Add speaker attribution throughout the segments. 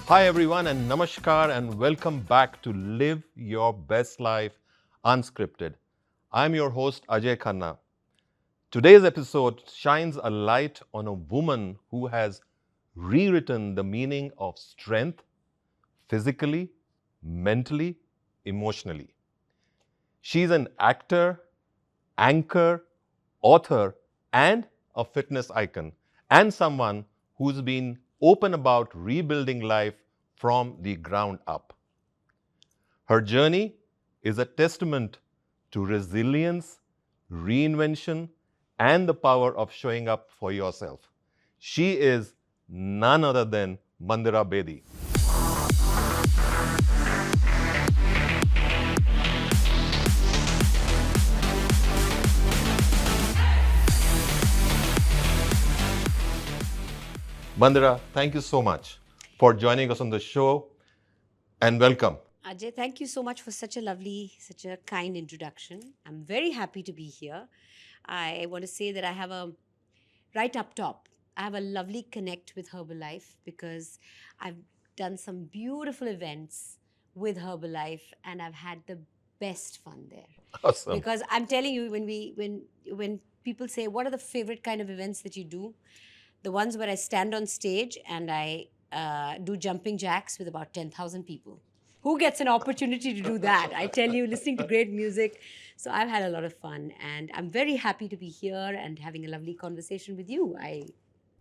Speaker 1: Hi, everyone, and namaskar, and welcome back to Live Your Best Life Unscripted. I'm your host, Ajay Khanna. Today's episode shines a light on a woman who has rewritten the meaning of strength physically, mentally, emotionally. She's an actor, anchor, author, and a fitness icon, and someone who's been open about rebuilding life from the ground up. Her journey is a testament to resilience, reinvention, and the power of showing up for yourself. She is none other than Mandira Bedi. Mandira, thank you so much for joining us on the show and welcome.
Speaker 2: Ajay, thank you so much for such a kind introduction. I'm very happy to be here. I want to say that I have right up top, I have a lovely connect with Herbalife because I've done some beautiful events with Herbalife and I've had the best fun there.
Speaker 1: Awesome.
Speaker 2: Because I'm telling you, when people say, what are the favorite kind of events that you do? The ones where I stand on stage and I do jumping jacks with about 10,000 people. Who gets an opportunity to do that? I tell you, listening to great music. So I've had a lot of fun, and I'm very happy to be here and having a lovely conversation with you, I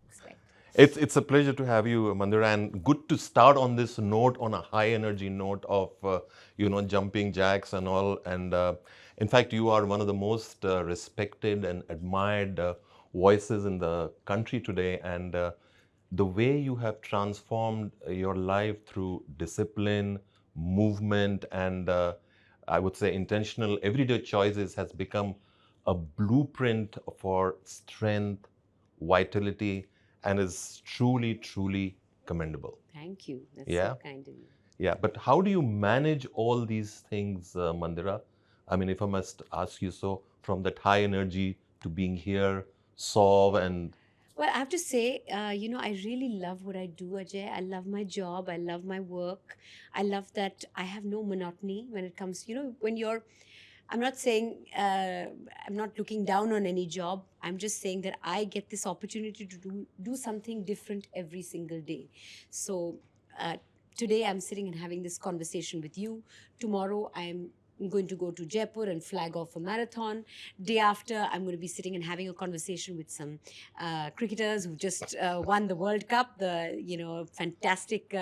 Speaker 2: expect.
Speaker 1: It's a pleasure to have you, Mandira, and good to start on this note, on a high energy note of jumping jacks and all. And in fact, you are one of the most respected and admired voices in the country today. And the way you have transformed your life through discipline, movement, and I would say intentional everyday choices has become a blueprint for strength, vitality, and is truly, truly commendable.
Speaker 2: Thank you. That's
Speaker 1: Yeah,
Speaker 2: so kind of you.
Speaker 1: yeah. But how do you manage all these things, Mandira? I mean, if I must ask you so, from that high energy to being here, solve, and
Speaker 2: Well, I have to say, I really love what I do, Ajay. I love my job. I love my work. I love that I have no monotony when it comes, when you're, I'm not saying, I'm not looking down on any job. I'm just saying that I get this opportunity to do something different every single day. So, today I'm sitting and having this conversation with you. Tomorrow I'm going to go to Jaipur and flag off a marathon. Day after, I'm going to be sitting and having a conversation with some cricketers who just won the World Cup. Fantastic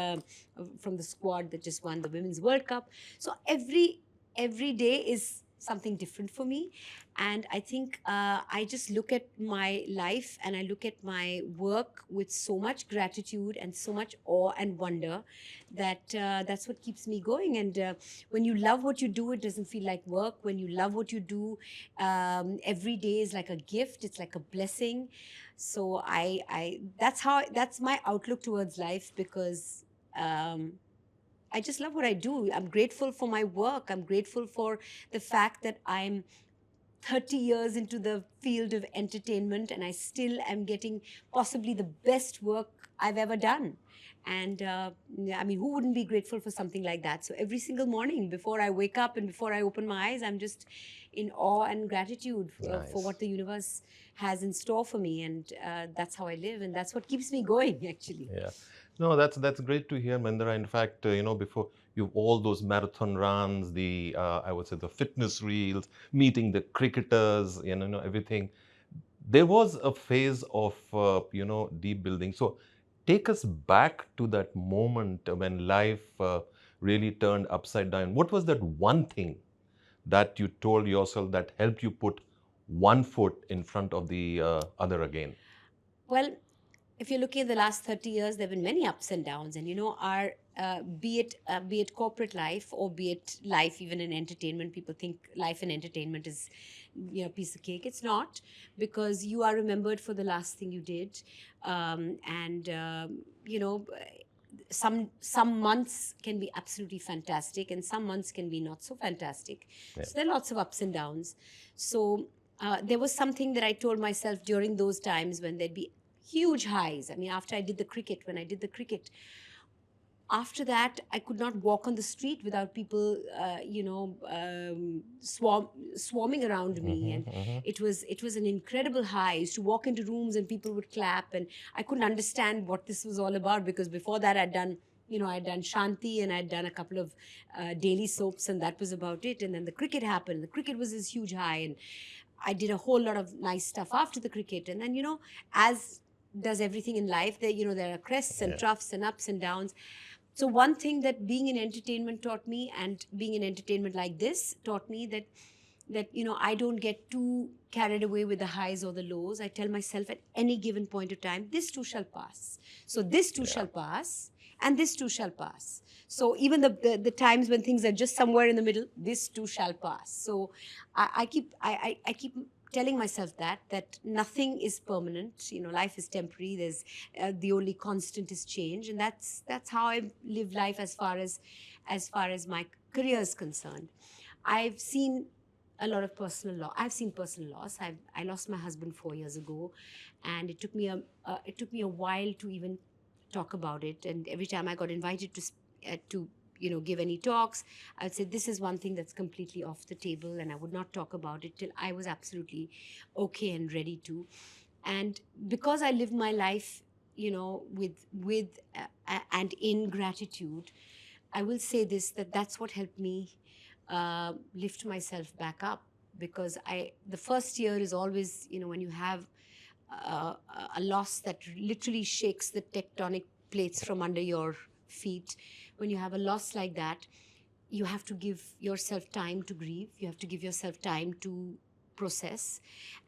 Speaker 2: from the squad that just won the Women's World Cup. So every day is something different for me, and I think I just look at my life and I look at my work with so much gratitude and so much awe and wonder that that's what keeps me going. And when you love what you do, it doesn't feel like work. When you love what you do, every day is like a gift. It's like a blessing. So that's my outlook towards life, because I just love what I do. I'm grateful for my work. I'm grateful for the fact that I'm 30 years into the field of entertainment and I still am getting possibly the best work I've ever done. And I mean, who wouldn't be grateful for something like that? So every single morning before I wake up and before I open my eyes, I'm just in awe and gratitude for
Speaker 1: nice.
Speaker 2: what the universe has in store for me. And that's how I live. And that's what keeps me going, actually.
Speaker 1: Yeah. No, that's great to hear, Mandira. In fact, before you all those marathon runs, the I would say the fitness reels, meeting the cricketers, everything. There was a phase of deep building. So take us back to that moment when life really turned upside down. What was that one thing that you told yourself that helped you put one foot in front of the other again?
Speaker 2: Well, if you're looking at the last 30 years, there have been many ups and downs. And, our be it corporate life or be it life even in entertainment, people think life in entertainment is, a piece of cake. It's not, because you are remembered for the last thing you did. And, some months can be absolutely fantastic and some months can be not so fantastic.
Speaker 1: Yeah.
Speaker 2: So there are lots of ups and downs. So there was something that I told myself during those times when there'd be huge highs. I mean, after I did the cricket, when I did the cricket, After that, I could not walk on the street without people, swarming around me, and
Speaker 1: Mm-hmm.
Speaker 2: it was an incredible high. I used to walk into rooms and people would clap, and I couldn't understand what this was all about, because before that I'd done Shanti, and I'd done a couple of daily soaps, and that was about it. And then the cricket happened. The cricket was this huge high, and I did a whole lot of nice stuff after the cricket. And then, as does everything in life, there are crests and
Speaker 1: Yeah.
Speaker 2: troughs and ups and downs. So one thing that being in entertainment taught me, and being in entertainment like this taught me, that I don't get too carried away with the highs or the lows. I tell myself at any given point of time, this too shall pass. So this too
Speaker 1: Yeah.
Speaker 2: shall pass, and this too shall pass. So even the times when things are just somewhere in the middle, this too shall pass. So I keep telling myself that nothing is permanent. Life is temporary. There's the only constant is change, and that's how I live life as far as my career is concerned. I've seen a lot of personal loss. I've seen personal loss. I lost my husband 4 years ago, and it took me a while to even talk about it. And every time I got invited to give any talks, I would say this is one thing that's completely off the table, and I would not talk about it till I was absolutely okay and ready to. And because I lived my life, with and in gratitude, I will say this, that's what helped me lift myself back up. Because the first year is always, when you have uh, a loss that literally shakes the tectonic plates from under your feet. When you have a loss like that, you have to give yourself time to grieve. You have to give yourself time to process.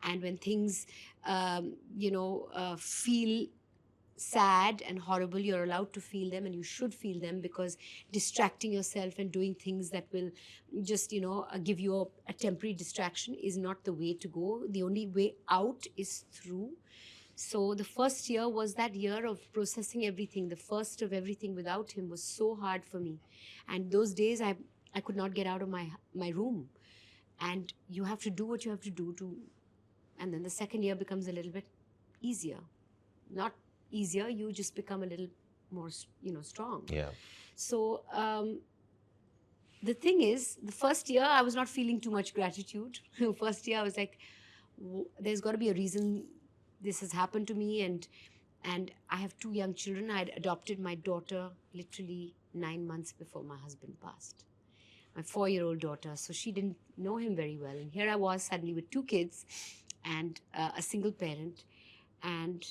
Speaker 2: And when things, feel sad and horrible, you're allowed to feel them, and you should feel them, because distracting yourself and doing things that will just give you a temporary distraction is not the way to go. The only way out is through. So the first year was that year of processing everything. The first of everything without him was so hard for me. And those days I could not get out of my room. And you have to do what you have to do to. And then the second year becomes a little bit easier. Not easier, you just become a little more, strong.
Speaker 1: Yeah.
Speaker 2: So the thing is, the first year I was not feeling too much gratitude. First year I was like, there's got to be a reason this has happened to me. And I have two young children. I had adopted my daughter literally 9 months before my husband passed. My 4-year-old daughter. So she didn't know him very well. And here I was suddenly with two kids and a single parent. And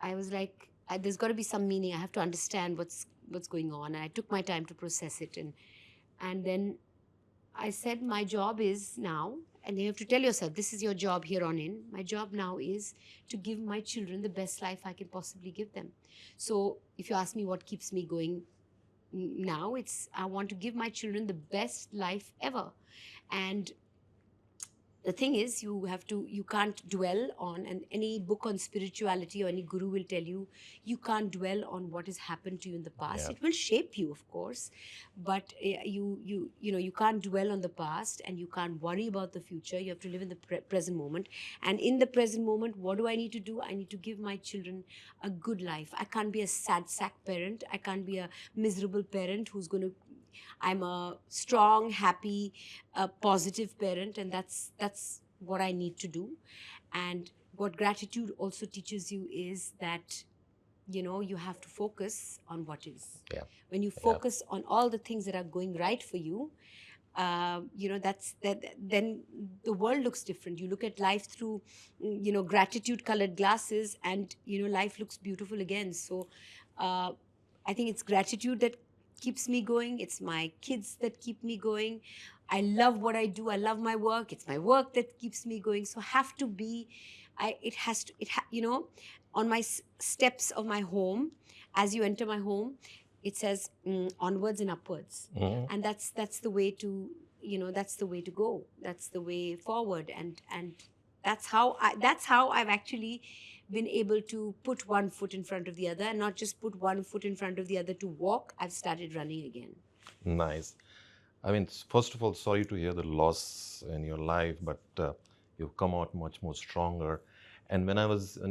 Speaker 2: I was like, there's got to be some meaning. I have to understand what's going on. And I took my time to process it. And then I said, my job is now, and you have to tell yourself, this is your job here on in. My job now is to give my children the best life I can possibly give them. So if you ask me what keeps me going now, it's I want to give my children the best life ever. And the thing is, you can't dwell on, and any book on spirituality or any guru will tell you can't dwell on what has happened to you in the past.
Speaker 1: Yeah.
Speaker 2: It will shape you, of course, but you can't dwell on the past, and you can't worry about the future. You have to live in the present moment. And in the present moment, what do I need to do? I need to give my children a good life. I can't be a sad sack parent. I can't be a miserable parent who's going to. I'm a strong, happy, positive parent, and that's what I need to do. And what gratitude also teaches you is that you have to focus on what is.
Speaker 1: Yeah.
Speaker 2: When you focus on all the things that are going right for you, that's that. Then the world looks different. You look at life through, gratitude colored glasses, and life looks beautiful again. So, I think it's gratitude that keeps me going. It's my kids that keep me going. I love what I do. I love my work. It's my work that keeps me going. So have to be, it has to, on my steps of my home, as you enter my home, it says onwards and upwards.
Speaker 1: Mhm.
Speaker 2: And that's the way to, that's the way to go. That's the way forward. And that's how I've actually been able to put one foot in front of the other, and not just put one foot in front of the other to walk. I've started running again.
Speaker 1: Nice. I mean, first of all, sorry to hear the loss in your life, but you've come out much more stronger. And when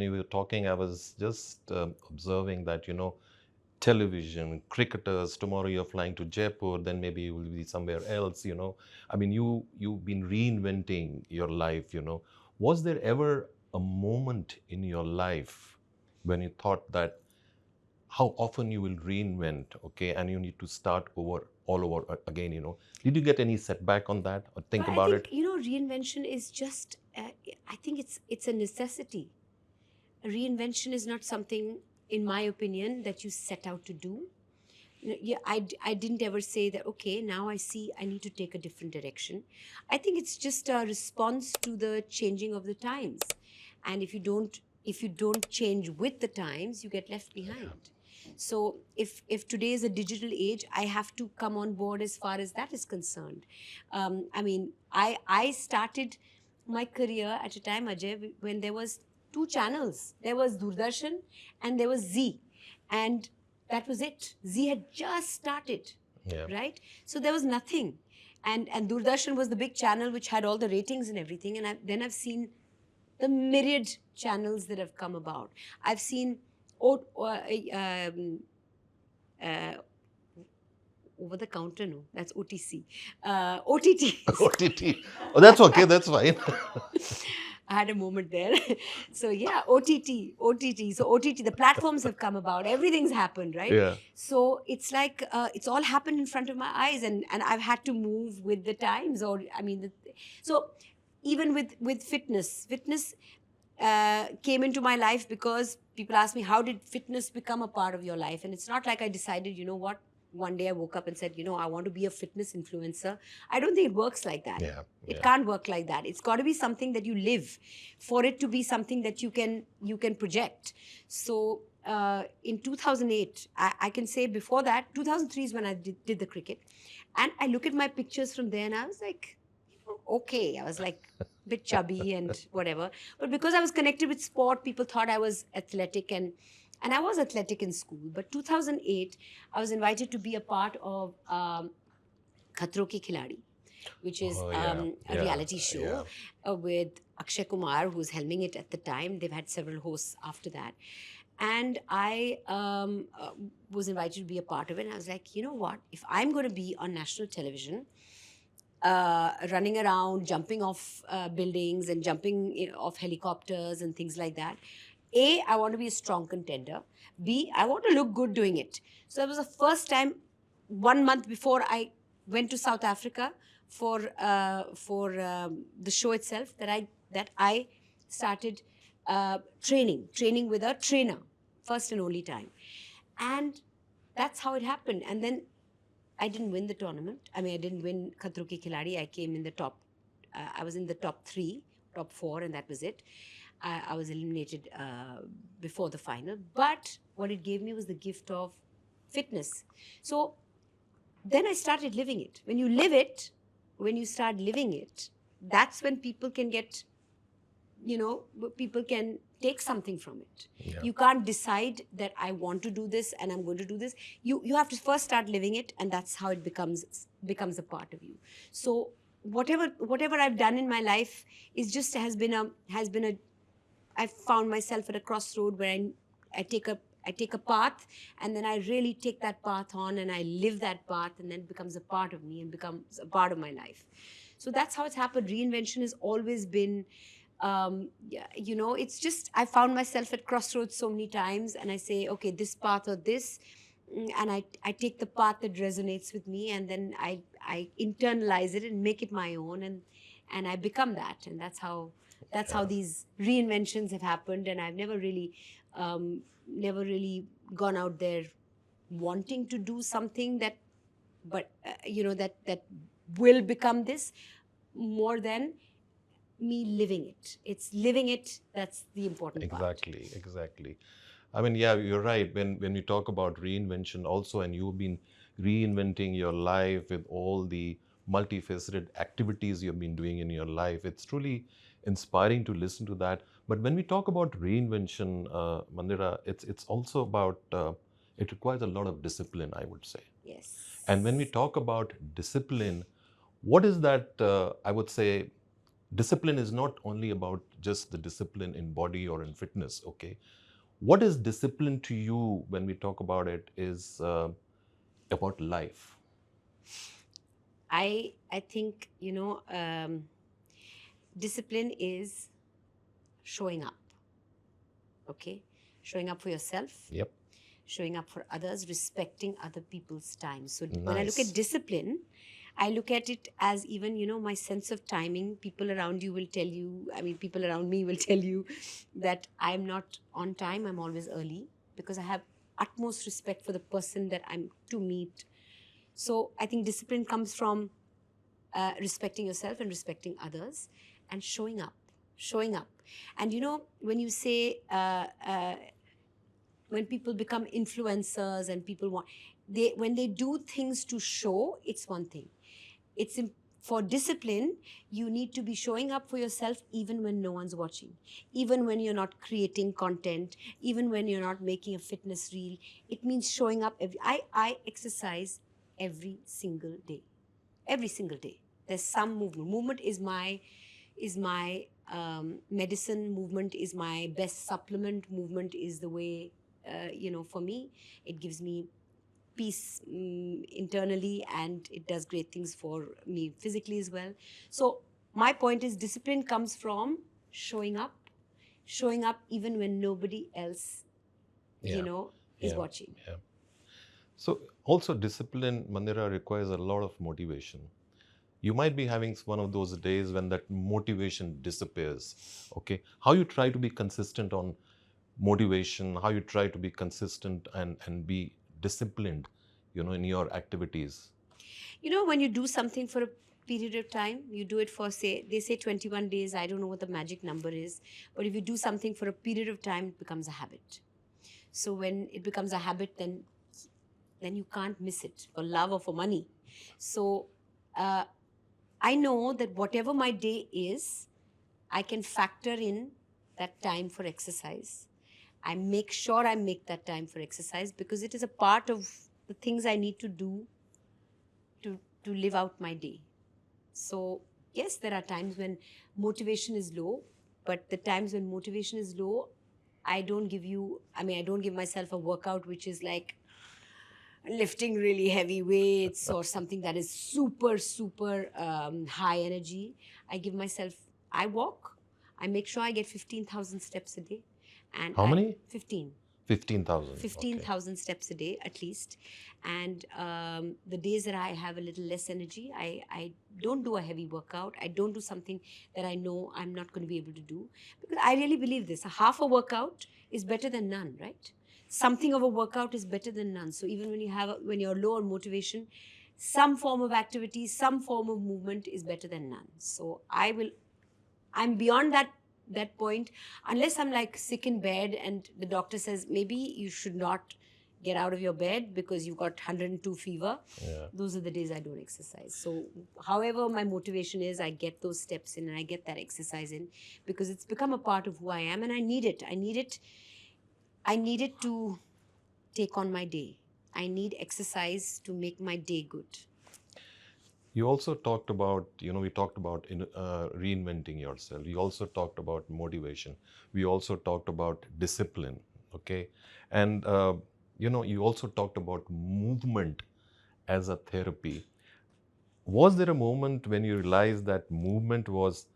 Speaker 1: you were talking, I was just observing that, television, cricketers. Tomorrow you're flying to Jaipur, then maybe you will be somewhere else, you know. I mean, you've been reinventing your life, you know. Was there ever a moment in your life when you thought that how often you will reinvent, okay, and you need to start over all over again, you know? Did you get any setback on that or think
Speaker 2: But I
Speaker 1: about
Speaker 2: think
Speaker 1: it?
Speaker 2: reinvention is just. I think it's a necessity. Reinvention is not something, in my opinion, that you set out to do. Yeah, I didn't ever say that, okay, now I see I need to take a different direction. I think it's just a response to the changing of the times. And if you don't change with the times, you get left behind. So if today is a digital age, I have to come on board as far as that is concerned. I mean, I started my career at a time, Ajay, when there was two channels. There was Doordarshan and there was Z. And that was it. Z had just started,
Speaker 1: Yeah.
Speaker 2: right? So there was nothing. And Doordarshan was the big channel which had all the ratings and everything. And then I've seen the myriad channels that have come about. I've seen uh, over the counter, no, that's OTC, OTTs.
Speaker 1: OTT. Oh, that's okay. That's fine.
Speaker 2: I had a moment there. So yeah, OTT. So OTT, the platforms have come about. Everything's happened, right?
Speaker 1: Yeah.
Speaker 2: So it's like it's all happened in front of my eyes, and I've had to move with the times. Or I mean, so even with fitness came into my life because people ask me, how did fitness become a part of your life? And it's not like I decided, you know what, one day I woke up and said, you know, I want to be a fitness influencer. I don't think it works like that.
Speaker 1: Yeah.
Speaker 2: It can't work like that. It's got to be something that you live for it to be something that you can project. So in 2008, I can say before that, 2003 is when I did the cricket. And I look at my pictures from there and I was like, okay. I was like a bit chubby and whatever. But because I was connected with sport, people thought I was athletic, and I was athletic in school. But 2008, I was invited to be a part of Khatron Ke Khiladi, which is
Speaker 1: Oh, yeah.
Speaker 2: a
Speaker 1: Yeah.
Speaker 2: reality show
Speaker 1: Yeah.
Speaker 2: with Akshay Kumar, who's helming it at the time. They've had several hosts after that. And I was invited to be a part of it. And I was like, you know what? If I'm going to be on national television, running around, jumping off buildings and jumping off helicopters and things like that. A, I want to be a strong contender. B, I want to look good doing it. So that was the first time, 1 month before I went to South Africa for the show itself, that I started training with a trainer, first and only time, and that's how it happened. And then I didn't win the tournament. I mean, I didn't win Khatron Ke Khiladi. I came in the top. I was in the top 3, top 4, and that was it. I was eliminated before the final. But what it gave me was the gift of fitness. So then I started living it. When you live it, when you start living it, that's when people can get, people can take something from it.
Speaker 1: Yeah.
Speaker 2: You can't decide that I want to do this and I'm going to do this. You have to first start living it, and that's how it becomes a part of you. So whatever I've done in my life is just has been a I've found myself at a crossroad where I take a path, and then I really take that path on and I live that path, and then it becomes a part of me and becomes a part of my life. So that's how it's happened. Reinvention has always been, it's just I found myself at crossroads so many times, and I say, okay, this path or this, and I take the path that resonates with me, and then I internalize it and make it my own, and I become that, and that's how these reinventions have happened. And I've never really gone out there wanting to do something that will become this, more than me living it. It's living it that's the important part.
Speaker 1: Exactly. I mean, yeah, you're right. When we talk about reinvention also, and you've been reinventing your life with all the multifaceted activities you've been doing in your life, it's truly inspiring to listen to that. But when we talk about reinvention, Mandira, it's also about it requires a lot of discipline, I would say.
Speaker 2: Yes.
Speaker 1: And when we talk about discipline, what is that? I would say discipline is not only about just the discipline in body or in fitness, okay? What is discipline to you when we talk about it is about life?
Speaker 2: I think, discipline is showing up, okay? Showing up for yourself,
Speaker 1: Yep.
Speaker 2: showing up for others, respecting other people's time. So when I look
Speaker 1: Nice.
Speaker 2: at discipline, I look at it as even, my sense of timing. People around you will tell you, people around me will tell you that I'm not on time, I'm always early, because I have utmost respect for the person that I'm to meet. So I think discipline comes from respecting yourself and respecting others and showing up. And when you say, when people become influencers and people want, when they do things to show, it's one thing. It's for discipline, you need to be showing up for yourself even when no one's watching, even when you're not creating content, even when you're not making a fitness reel. It means showing up. I exercise every single day. Every single day there's some movement is my medicine. Movement is my best supplement. Movement is the way, for me, it gives me peace, internally, and it does great things for me physically as well. So my point is, discipline comes from showing up even when nobody else,
Speaker 1: Yeah.
Speaker 2: is
Speaker 1: Yeah.
Speaker 2: watching.
Speaker 1: Yeah. So also discipline, Mandira, requires a lot of motivation. You might be having one of those days when that motivation disappears. Okay. How you try to be consistent on motivation, how you try to be consistent and be disciplined, in your activities.
Speaker 2: When you do something for a period of time, you do it for, say, they say 21 days. I don't know what the magic number is, but if you do something for a period of time, it becomes a habit. So when it becomes a habit, then you can't miss it for love or for money. So uh, I know that whatever my day is, I can factor in that time for exercise. I make sure I make that time for exercise because it is a part of the things I need to do to live out my day. So yes, there are times when motivation is low, but the times when motivation is low, I don't give myself a workout which is like lifting really heavy weights or something that is super, super high energy. I walk. I make sure I get 15,000 steps a day. And
Speaker 1: How many?
Speaker 2: 15.
Speaker 1: 15,000.
Speaker 2: 15,000 steps a day at least. And the days that I have a little less energy, I don't do a heavy workout. I don't do something that I know I'm not going to be able to do. Because I really believe this. A half a workout is better than none, right? Something of a workout is better than none. So even when you're low on motivation, some form of activity, some form of movement is better than none. So I'm beyond that point, unless I'm like sick in bed and the doctor says maybe you should not get out of your bed because you've got 102 fever.
Speaker 1: Yeah.
Speaker 2: Those are the days I don't exercise. So however my motivation is, I get those steps in and I get that exercise in because it's become a part of who I am and I need it to take on my day. I need exercise to make my day good.
Speaker 1: You also talked about, we talked about reinventing yourself. We also talked about motivation. We also talked about discipline. Okay. And, you also talked about movement as a therapy. Was there a moment when you realized that movement was,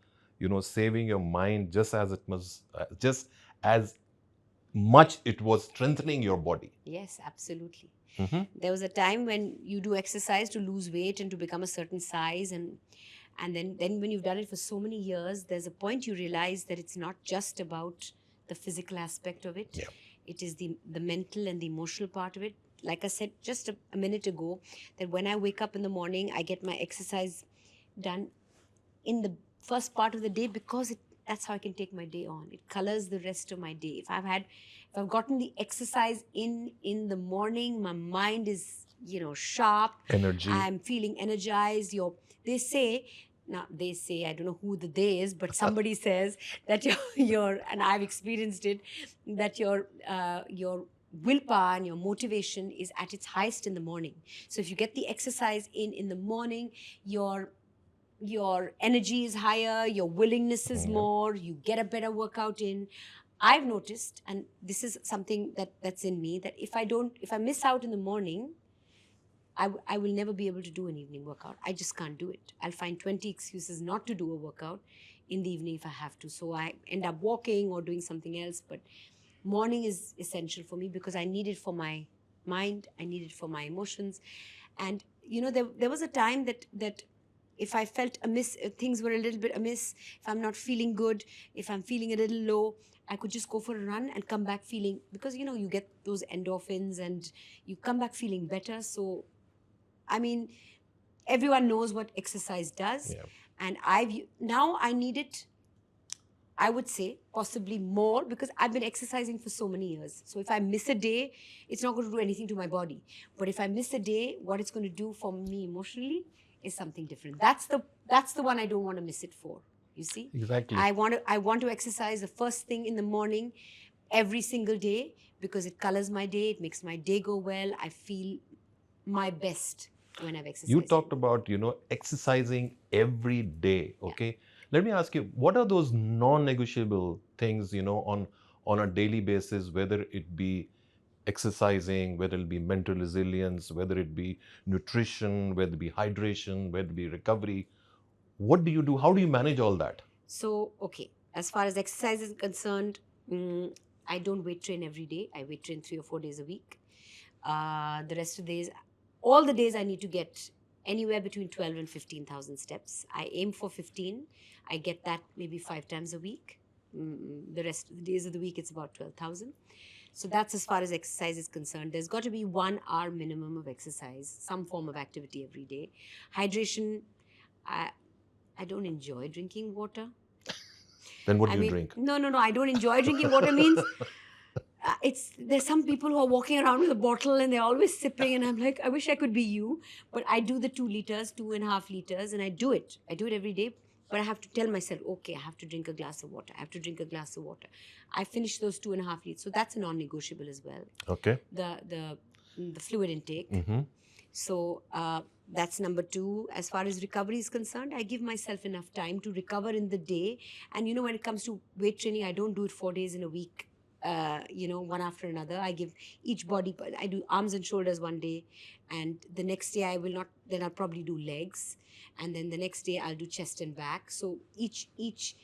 Speaker 1: saving your mind just as much it was strengthening your body?
Speaker 2: Yes, absolutely.
Speaker 1: Mm-hmm.
Speaker 2: There was a time when you do exercise to lose weight and to become a certain size, and then when you've done it for so many years, there's a point you realize that it's not just about the physical aspect of it.
Speaker 1: Yeah.
Speaker 2: It is the mental and the emotional part of it. Like I said just a minute ago, that when I wake up in the morning, I get my exercise done in the first part of the day because that's how I can take my day on. It colors the rest of my day. If I've gotten the exercise in the morning, my mind is sharp.
Speaker 1: Energy.
Speaker 2: I'm feeling energized. They say, now they say, I don't know who the they is, but somebody says that your and I've experienced it, that your willpower and your motivation is at its highest in the morning. So if you get the exercise in the morning, your energy is higher, your willingness is more, you get a better workout in. I've noticed, and this is something that's in me, that if I miss out in the morning, I will never be able to do an evening workout. I just can't do it. I'll find 20 excuses not to do a workout in the evening if I have to. So I end up walking or doing something else. But morning is essential for me because I need it for my mind. I need it for my emotions. And, there was a time that if I felt amiss, things were a little bit amiss, if I'm not feeling good, if I'm feeling a little low, I could just go for a run and come back feeling, because, you get those endorphins and you come back feeling better. So, I mean, everyone knows what exercise does.
Speaker 1: Yeah.
Speaker 2: And now I need it, I would say, possibly more, because I've been exercising for so many years. So if I miss a day, it's not going to do anything to my body. But if I miss a day, what it's going to do for me emotionally is something different. That's the one I don't want to miss it for. You see?
Speaker 1: Exactly.
Speaker 2: I want to exercise the first thing in the morning every single day, because it colors my day, it makes my day go well. I feel my best when I've exercised.
Speaker 1: You talked about, exercising every day. Okay. Let me ask you, what are those non-negotiable things, on a daily basis, whether it be exercising, whether it be mental resilience, whether it be nutrition, whether it be hydration, whether it be recovery? What do you do? How do you manage all that?
Speaker 2: So, okay, as far as exercise is concerned, I don't weight train every day. I weight train 3 or 4 days a week. The rest of the days, all the days I need to get anywhere between 12 and 15,000 steps. I aim for 15. I get that maybe 5 times a week. The rest of the days of the week, it's about 12,000. So that's as far as exercise is concerned. There's got to be 1 hour minimum of exercise, some form of activity every day. Hydration, I don't enjoy drinking water.
Speaker 1: Then what do you drink?
Speaker 2: No. I don't enjoy drinking water. Means there's some people who are walking around with a bottle and they're always sipping, and I'm like, I wish I could be you. But I do the 2 liters, 2.5 liters, and I do it. I do it every day. But I have to tell myself, okay, I have to drink a glass of water. I have to drink a glass of water. I finish those 2.5 liters. So that's a non-negotiable as well.
Speaker 1: Okay.
Speaker 2: The fluid intake.
Speaker 1: Mm-hmm.
Speaker 2: So that's number 2. As far as recovery is concerned, I give myself enough time to recover in the day. And when it comes to weight training, I don't do it 4 days in a week, one after another. I give each body, I do arms and shoulders one day, and the next day I will not, then I'll probably do legs, and then the next day I'll do chest and back. So each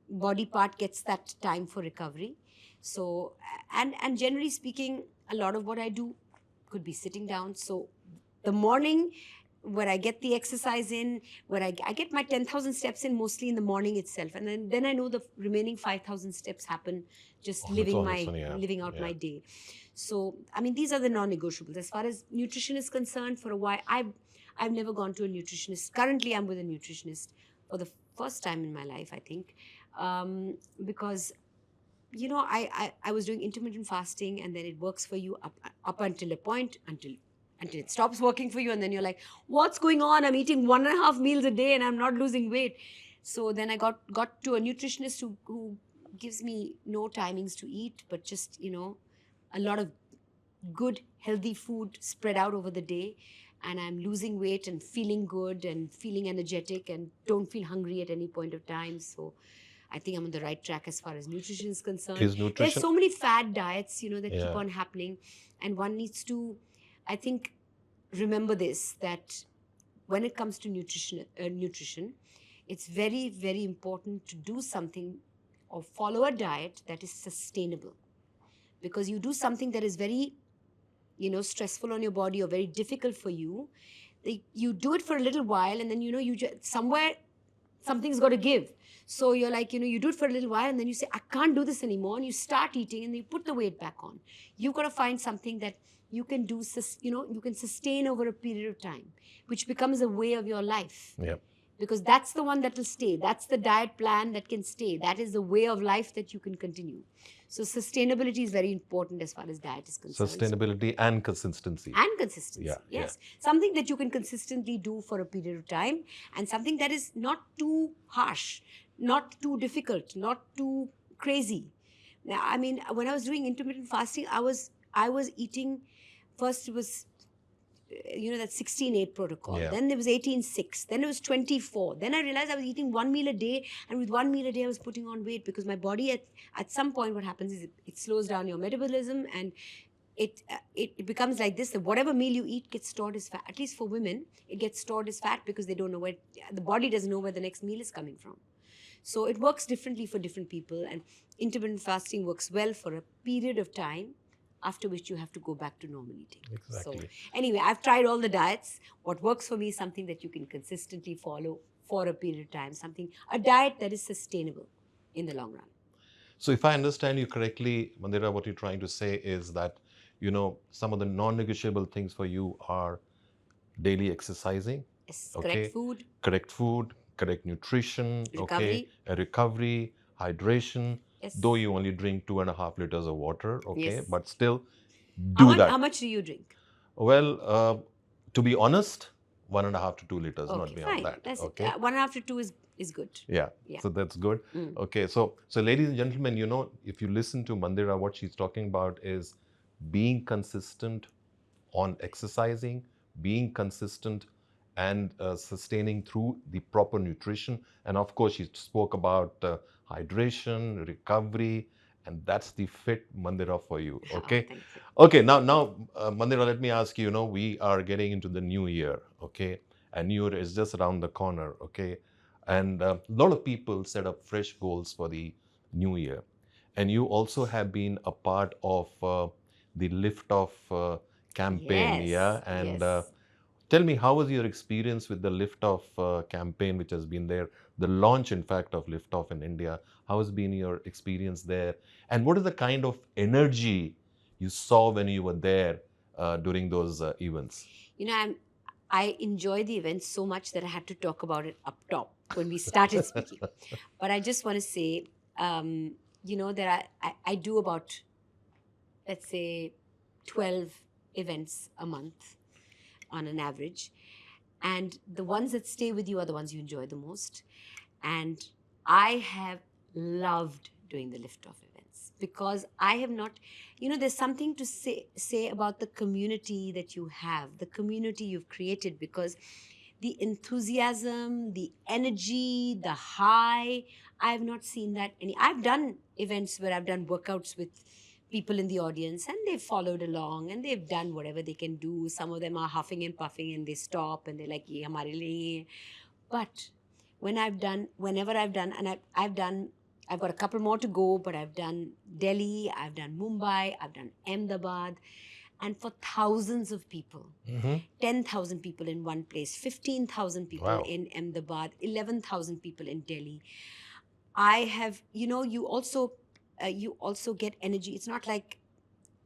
Speaker 2: body part gets that time for recovery. So, and generally speaking, a lot of what I do could be sitting down. So the morning where I get the exercise in, where I get my 10,000 steps in mostly in the morning itself. And then I know the remaining 5,000 steps happen just living out my day. So, these are the non-negotiables. As far as nutrition is concerned, for a while, I've never gone to a nutritionist. Currently, I'm with a nutritionist for the first time in my life, I think, because I was doing intermittent fasting, and then it works for you up until a point, until it stops working for you, and then you're like, what's going on? I'm eating 1.5 meals a day and I'm not losing weight. So then I got to a nutritionist who gives me no timings to eat, but just a lot of good healthy food spread out over the day, and I'm losing weight and feeling good and feeling energetic and don't feel hungry at any point of time. So I think I'm on the right track as far as nutrition is concerned. There's so many fad diets, that keep on happening. And one needs to, I think, remember this, that when it comes to nutrition, it's very, very important to do something or follow a diet that is sustainable. Because you do something that is very, stressful on your body or very difficult for you, you do it for a little while, and then, you just, somewhere, something's got to give. So you're like, you do it for a little while, and then you say, I can't do this anymore. And you start eating, and you put the weight back on. You've got to find something that you can do, you can sustain over a period of time, which becomes a way of your life.
Speaker 1: Yep.
Speaker 2: Because that's the one that will stay. That's the diet plan that can stay. That is the way of life that you can continue. So sustainability is very important as far as diet is concerned.
Speaker 1: Sustainability and consistency.
Speaker 2: Yes. Something that you can consistently do for a period of time, and something that is not too harsh, not too difficult, not too crazy. Now, when I was doing intermittent fasting, I was eating, first it was that 16-8 protocol.
Speaker 1: Yeah.
Speaker 2: Then there was 18-6. Then it was 24. Then I realized I was eating one meal a day, and with one meal a day, I was putting on weight because my body at some point, what happens is it slows down your metabolism, and it becomes like this, that whatever meal you eat gets stored as fat. At least for women, it gets stored as fat because they don't know where, the body doesn't know where the next meal is coming from. So it works differently for different people, and intermittent fasting works well for a period of time, after which you have to go back to normal eating.
Speaker 1: Exactly.
Speaker 2: So anyway, I've tried all the diets. What works for me is something that you can consistently follow for a period of time, a diet that is sustainable in the long run.
Speaker 1: So if I understand you correctly, Mandira, what you're trying to say is that, some of the non-negotiable things for you are daily exercising,
Speaker 2: Yes,
Speaker 1: okay,
Speaker 2: correct food,
Speaker 1: correct nutrition,
Speaker 2: recovery,
Speaker 1: recovery, hydration,
Speaker 2: yes.
Speaker 1: though you only drink 2.5 liters of water, okay,
Speaker 2: Yes.
Speaker 1: but still
Speaker 2: How
Speaker 1: do
Speaker 2: much,
Speaker 1: that.
Speaker 2: how much do you drink?
Speaker 1: Well, to be honest, 1.5 to 2 liters, not
Speaker 2: Okay,
Speaker 1: beyond
Speaker 2: fine.
Speaker 1: that.
Speaker 2: That's
Speaker 1: Okay.
Speaker 2: it. 1.5 to 2 is good.
Speaker 1: Yeah.
Speaker 2: Yeah.
Speaker 1: So that's good.
Speaker 2: Mm.
Speaker 1: Okay. So ladies and gentlemen, if you listen to Mandira, what she's talking about is being consistent on exercising, being consistent and sustaining through the proper nutrition. And of course, she spoke about hydration, recovery, and that's the fit Mandira for you. Okay.
Speaker 2: Thank you.
Speaker 1: Okay. Now, Mandira, let me ask you. We are getting into the new year. Okay, and new year is just around the corner. Okay, and a lot of people set up fresh goals for the new year, and you also have been a part of the Liftoff campaign.
Speaker 2: Yes,
Speaker 1: Yeah, and
Speaker 2: yes.
Speaker 1: tell me, how was your experience with the Liftoff campaign, which has been there, the launch, in fact, of Liftoff in India? How has been your experience there? And what is the kind of energy you saw when you were there during those events?
Speaker 2: I enjoy the event so much that I had to talk about it up top when we started speaking. But I just want to say, that I do about, let's say, 12 events a month on an average. And the ones that stay with you are the ones you enjoy the most. And I have loved doing the Liftoff events because I have not, there's something to say about the community that you have, the community you've created, because the enthusiasm, the energy, the high, I have not seen that I've done events where I've done workouts with people in the audience and they've followed along and they've done whatever they can do. Some of them are huffing and puffing and they stop and they're like, ye hamare liye. But whenever I've done, and I've got a couple more to go, but I've done Delhi, I've done Mumbai, I've done Ahmedabad, and for thousands of people, 10,000 people in one place, 15,000 people
Speaker 1: Wow.
Speaker 2: in Ahmedabad, 11,000 people in Delhi. I have, you also get energy. It's not like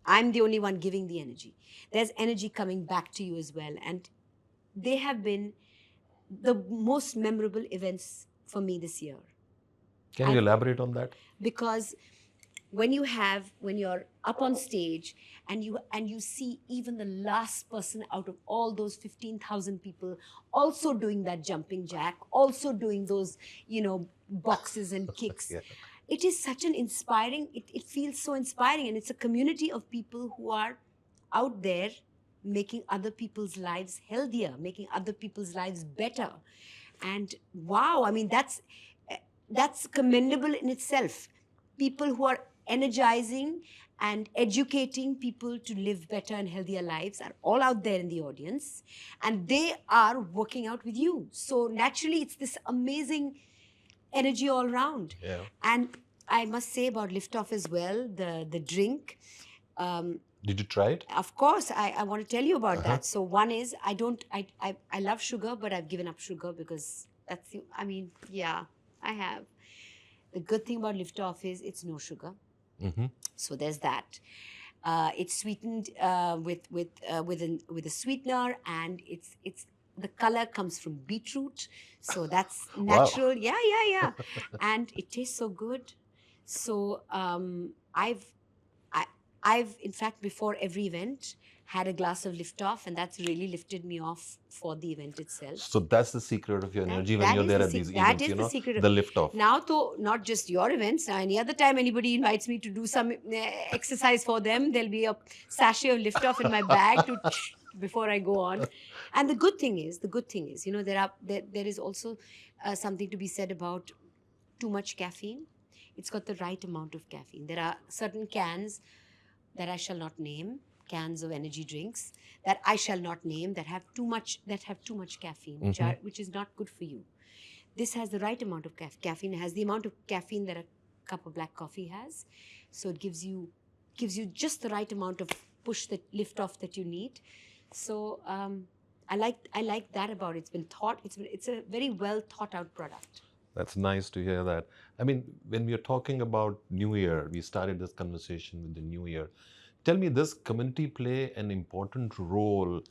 Speaker 2: I'm the only one giving the energy. There's energy coming back to you as well. And they have been the most memorable events for me this year.
Speaker 1: Can you elaborate on that?
Speaker 2: Because when you're up on stage and you see even the last person out of all those 15,000 people also doing that jumping jack, also doing those, boxes and kicks.
Speaker 1: Yeah.
Speaker 2: It is such an inspiring, it feels so inspiring, and it's a community of people who are out there making other people's lives healthier, making other people's lives better. And wow, I mean, that's commendable in itself. People who are energizing and educating people to live better and healthier lives are all out there in the audience, and they are working out with you. So naturally, it's this amazing energy all around.
Speaker 1: Yeah.
Speaker 2: And I must say about Liftoff as well, the drink.
Speaker 1: Did you try it?
Speaker 2: Of course, I want to tell you about that. So one is, I love sugar, but I've given up sugar because I have. The good thing about Liftoff is it's no sugar. So there's that. It's sweetened with a sweetener, and it's the color comes from beetroot, so that's natural.
Speaker 1: Wow.
Speaker 2: Yeah. And it tastes so good. So I've, in fact, before every event, had a glass of Liftoff, and that's really lifted me off for the event itself.
Speaker 1: So that's the secret of your energy when you're there at these
Speaker 2: That
Speaker 1: events,
Speaker 2: is the secret.
Speaker 1: the lift off.
Speaker 2: Now, though, not just your events. Any other time anybody invites me to do some exercise for them, there'll be a sachet of Liftoff in my bag to before I go on. And the good thing is, there is also something to be said about too much caffeine. It's got the right amount of caffeine. There are certain cans that I shall not name, cans of energy drinks that I shall not name, that have too much caffeine, which is not good for you. This has the right amount of caffeine. It has the amount of caffeine that a cup of black coffee has, so it gives you just the right amount of push, that lift off that you need. So I like that about it. It's been thought. It's a very well thought out product.
Speaker 1: That's nice to hear that. I mean, when we are talking about New Year, we started this conversation with the New Year. Tell me, does community play an important role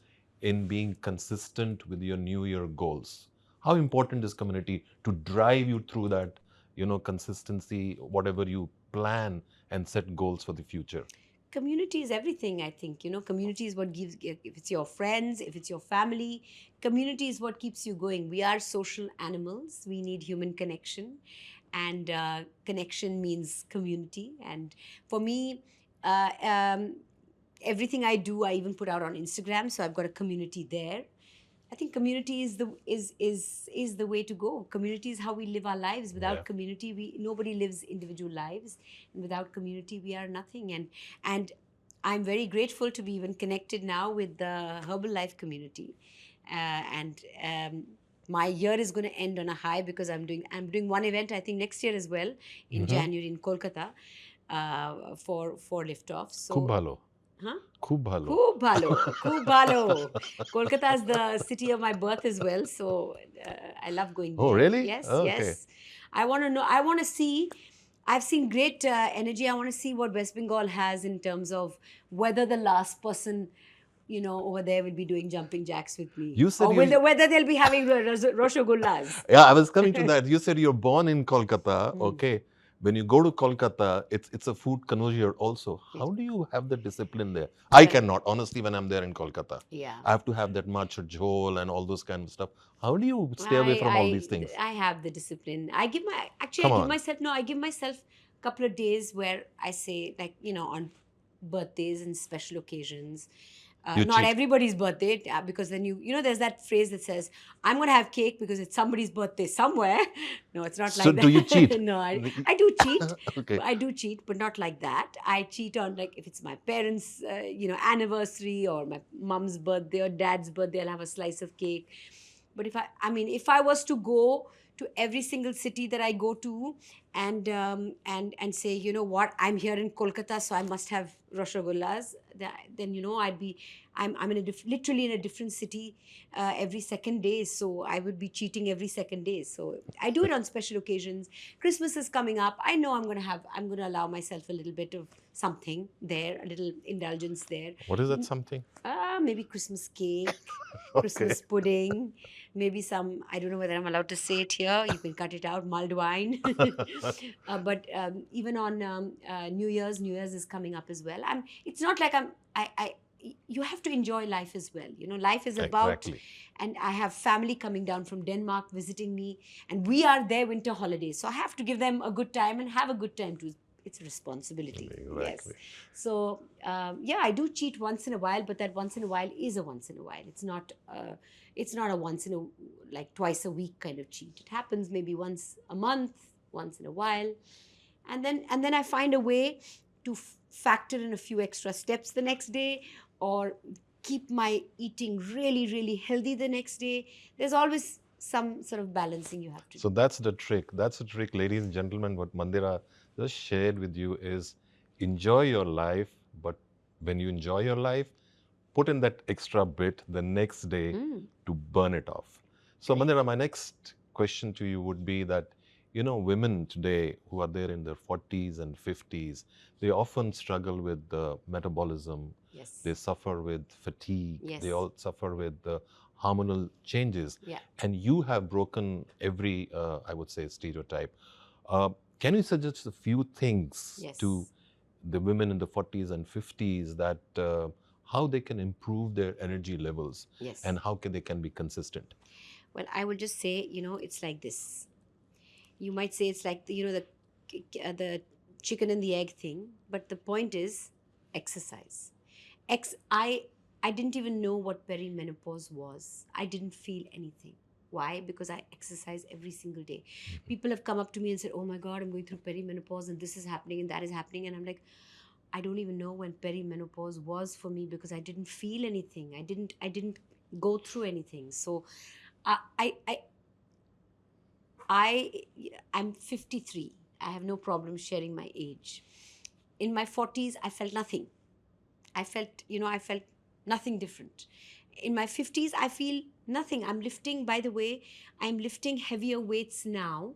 Speaker 1: in being consistent with your New Year goals? How important is community to drive you through that, consistency, whatever you plan and set goals for the future?
Speaker 2: Community is everything, I think. Community is what gives, if it's your friends, if it's your family, community is what keeps you going. We are social animals. We need human connection, and connection means community. And for me, everything I do, I even put out on Instagram, so I've got a community there. I think community is the way to go. Community is how we live our lives. Without community, nobody lives individual lives, and without community, we are nothing. And I'm very grateful to be even connected now with the Herbalife community, and my year is going to end on a high because I'm doing one event, I think, next year as well in January in Kolkata for Liftoff. So
Speaker 1: Khub bhalo.
Speaker 2: Huh?
Speaker 1: Khub bhalo.
Speaker 2: Khub bhalo. Khub bhalo. Kolkata is the city of my birth as well, so I love going there.
Speaker 1: Oh, really?
Speaker 2: Yes,
Speaker 1: Okay.
Speaker 2: yes. I want to know. I want to see. I've seen great energy. I want to see what West Bengal has in terms of whether the last person, over there will be doing jumping jacks with me.
Speaker 1: You said
Speaker 2: or whether they'll be having rosogullas.
Speaker 1: Yeah, I was coming to that. You said you're born in Kolkata. Okay. When you go to Kolkata, it's a food connoisseur also. How do you have the discipline there? I cannot, honestly, when I'm there in Kolkata.
Speaker 2: Yeah.
Speaker 1: I have to have that matcha jhol and all those kind of stuff. How do you stay away from all these things?
Speaker 2: I have the discipline. I give
Speaker 1: Come on.
Speaker 2: myself a couple of days where I say, like, on birthdays and special occasions. Not
Speaker 1: cheat.
Speaker 2: everybody's birthday, because then there's that phrase that says, I'm going to have cake because it's somebody's birthday somewhere. No, it's not like that.
Speaker 1: So do you cheat?
Speaker 2: No, I do cheat.
Speaker 1: Okay.
Speaker 2: I do cheat, but not like that. I cheat on, like, if it's my parents' anniversary or my mom's birthday or dad's birthday, I'll have a slice of cake. But if I was to go to every single city that I go to and say, you know what, I'm here in Kolkata, so I must have rosogullas, then I'm literally in a different city every second day, so I would be cheating every second day. So I do it on special occasions. Christmas is coming up. I know I'm going to allow myself a little bit of something there, a little indulgence there.
Speaker 1: What is that something?
Speaker 2: Maybe Christmas cake, Christmas pudding, maybe some, I don't know whether I'm allowed to say it here, you can cut it out, mulled wine. But even on New Year's is coming up as well. It's not like you have to enjoy life as well. Life is about,
Speaker 1: Exactly.
Speaker 2: and I have family coming down from Denmark visiting me, and we are their winter holidays. So I have to give them a good time and have a good time too. It's a responsibility.
Speaker 1: Exactly.
Speaker 2: Yes. So, I do cheat once in a while, but that once in a while is a once in a while. It's not a once in a, like, twice a week kind of cheat. It happens maybe once a month, once in a while. And then I find a way to factor in a few extra steps the next day, or keep my eating really, really healthy the next day. There's always some sort of balancing you have to do.
Speaker 1: So that's the trick. That's the trick, ladies and gentlemen. What Mandira just shared with you is enjoy your life, but when you enjoy your life, put in that extra bit the next day to burn it off. So Mandira, my next question to you would be that, women today who are there in their 40s and 50s, they often struggle with the metabolism.
Speaker 2: Yes.
Speaker 1: They suffer with fatigue.
Speaker 2: Yes.
Speaker 1: They all suffer with the hormonal changes.
Speaker 2: Yeah.
Speaker 1: And you have broken every, I would say, stereotype. Can you suggest a few things
Speaker 2: Yes.
Speaker 1: to the women in the 40s and 50s, that how they can improve their energy levels
Speaker 2: Yes.
Speaker 1: and how they can be consistent?
Speaker 2: Well, I will just say, it's like this. You might say it's like the chicken and the egg thing, but the point is exercise. I didn't even know what perimenopause was. I didn't feel anything. Why? Because I exercise every single day. People have come up to me and said, "Oh my God, I'm going through perimenopause, and this is happening and that is happening," and I'm like, I don't even know when perimenopause was for me because I didn't feel anything. I didn't go through anything. So I I I I I'm 53. I have no problem sharing my age. In my 40s, I felt nothing. I felt nothing different. In my 50s, I feel nothing. I'm lifting, by the way, I'm lifting heavier weights now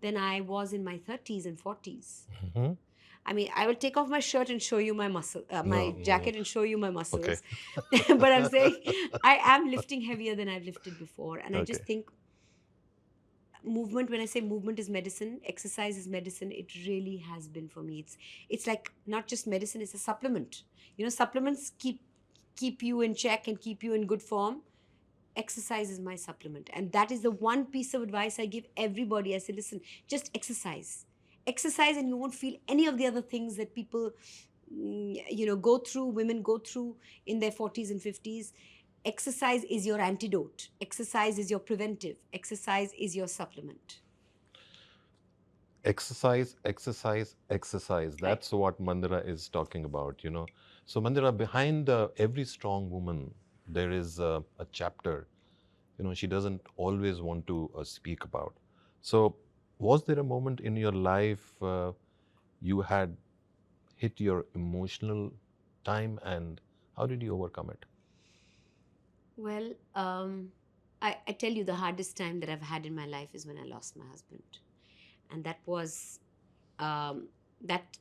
Speaker 2: than I was in my 30s and 40s.
Speaker 1: Mhm.
Speaker 2: I mean, I will take off my shirt and show you my my
Speaker 1: No.
Speaker 2: jacket and show you my
Speaker 1: Okay.
Speaker 2: muscles. But I'm saying I am lifting heavier than I've lifted before. And I just
Speaker 1: Okay.
Speaker 2: think movement, when I say movement is medicine, exercise is medicine, it really has been for me. It's like not just medicine, it's a supplement. Supplements keep you in check and keep you in good form. Exercise is my supplement, and that is the one piece of advice I give everybody. I say, listen, just exercise, and you won't feel any of the other things that people go through, women go through in their 40s and 50s. Exercise is your antidote. Exercise is your preventive. Exercise is your supplement.
Speaker 1: Exercise, exercise, exercise.
Speaker 2: Right.
Speaker 1: That's what Mandira is talking about. So, Mandira, behind every strong woman, there is a chapter, she doesn't always want to speak about. So, was there a moment in your life you had hit your emotional time, and how did you overcome it?
Speaker 2: Well, I tell you, the hardest time that I've had in my life is when I lost my husband, and that was that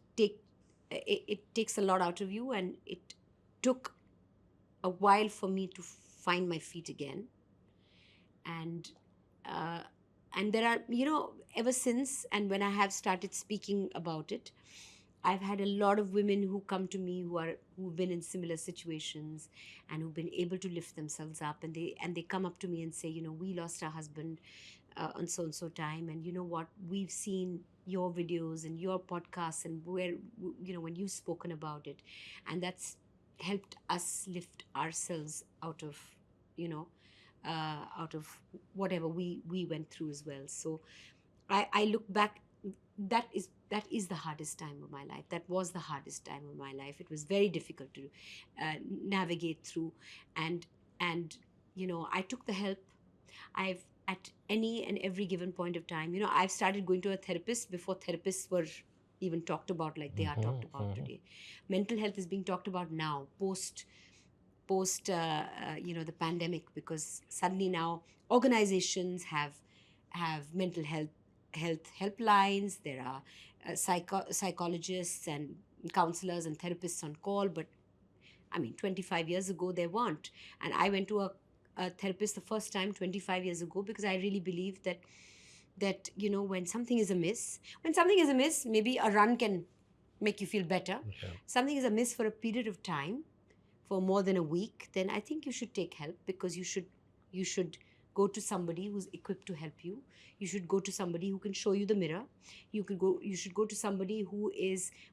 Speaker 2: it takes a lot out of you, and it took a while for me to find my feet again. And uh, and there are, ever since, and when I have started speaking about it, I've had a lot of women who come to me who've been in similar situations and who've been able to lift themselves up, and they come up to me and say, we lost our husband on so and so time, and you know what, we've seen your videos and your podcasts, and where when you've spoken about it, and that's helped us lift ourselves you know out of whatever we went through as well. So I look back, that is the hardest time of my life. That was the hardest time of my life. It was very difficult to navigate through, and I took the help. I've At any and every given point of time, I've started going to a therapist before therapists were even talked about like they are talked about
Speaker 1: Mhm.
Speaker 2: today. Mental health is being talked about now, post the pandemic, because suddenly now organizations have mental health helplines. There are psychologists and counselors and therapists on call, but I mean, 25 years ago there weren't. And I went to a therapist the first time 25 years ago because I really believed that when something is amiss, maybe a run can make you feel better.
Speaker 1: Yeah.
Speaker 2: Something is amiss for a period of time, for more than a week, then I think you should take help, because you should go to somebody who's equipped to help you. You should go to somebody who can show you the mirror. You should go to somebody who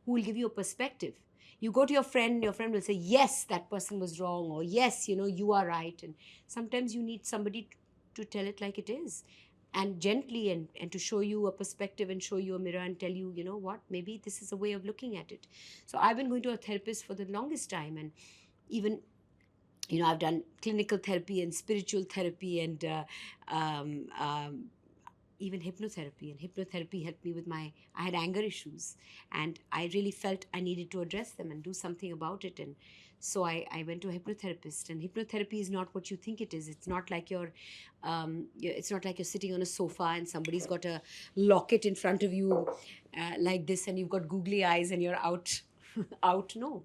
Speaker 2: will give you a perspective. You go to your friend, your friend will say, yes, that person was wrong, or yes, you are right. And sometimes you need somebody to tell it like it is, and gently, and to show you a perspective and show you a mirror and tell you, you know what, maybe this is a way of looking at it. So I've been going to a therapist for the longest time, and even, I've done clinical therapy and spiritual therapy, and um, um, even hypnotherapy. And hypnotherapy helped me with I had anger issues, and I really felt I needed to address them and do something about it. And so I went to a hypnotherapist. And hypnotherapy is not what you think it is. It's not like it's not like you're sitting on a sofa and somebody's got a locket in front of you like this, and you've got googly eyes and you're out. Out, no.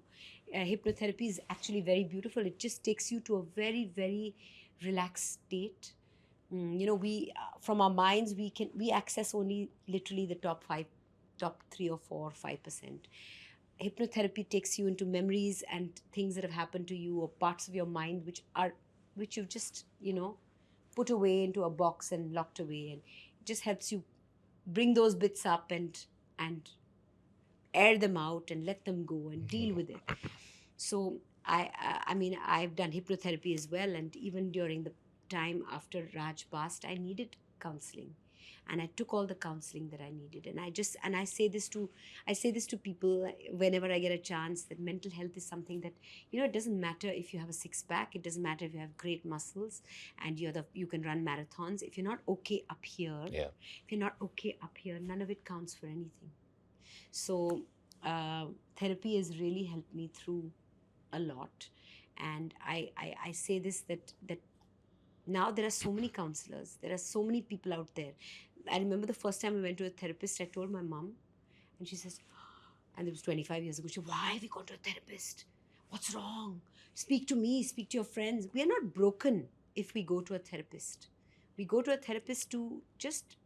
Speaker 2: Hypnotherapy is actually very beautiful. It just takes you to a very, very relaxed state. We from our minds, we access only literally the top 3 or 4 or 5%. hypnotherapy takes you into memories and things that have happened to you, or parts of your mind which you've just, put away into a box and locked away, and it just helps you bring those bits up and air them out and let them go and deal with it. So I mean, I've done hypnotherapy as well, and even during the time after Raj passed, I needed counseling, and I took all the counseling that I needed. And I say this to people whenever I get a chance, that mental health is something that, it doesn't matter if you have a six pack, it doesn't matter if you have great muscles and you can run marathons. If you're not okay up here,
Speaker 1: Yeah.
Speaker 2: if you're not okay up here, none of it counts for anything. So therapy has really helped me through a lot. And I say this, that now there are so many counselors, there are so many people out there. I remember the first time I went to a therapist, I told my mom, and she says, and it was 25 years ago, she said, why have you gone to a therapist? What's wrong? Speak to me, speak to your friends. We are not broken if we go to a therapist. We go to a therapist to just,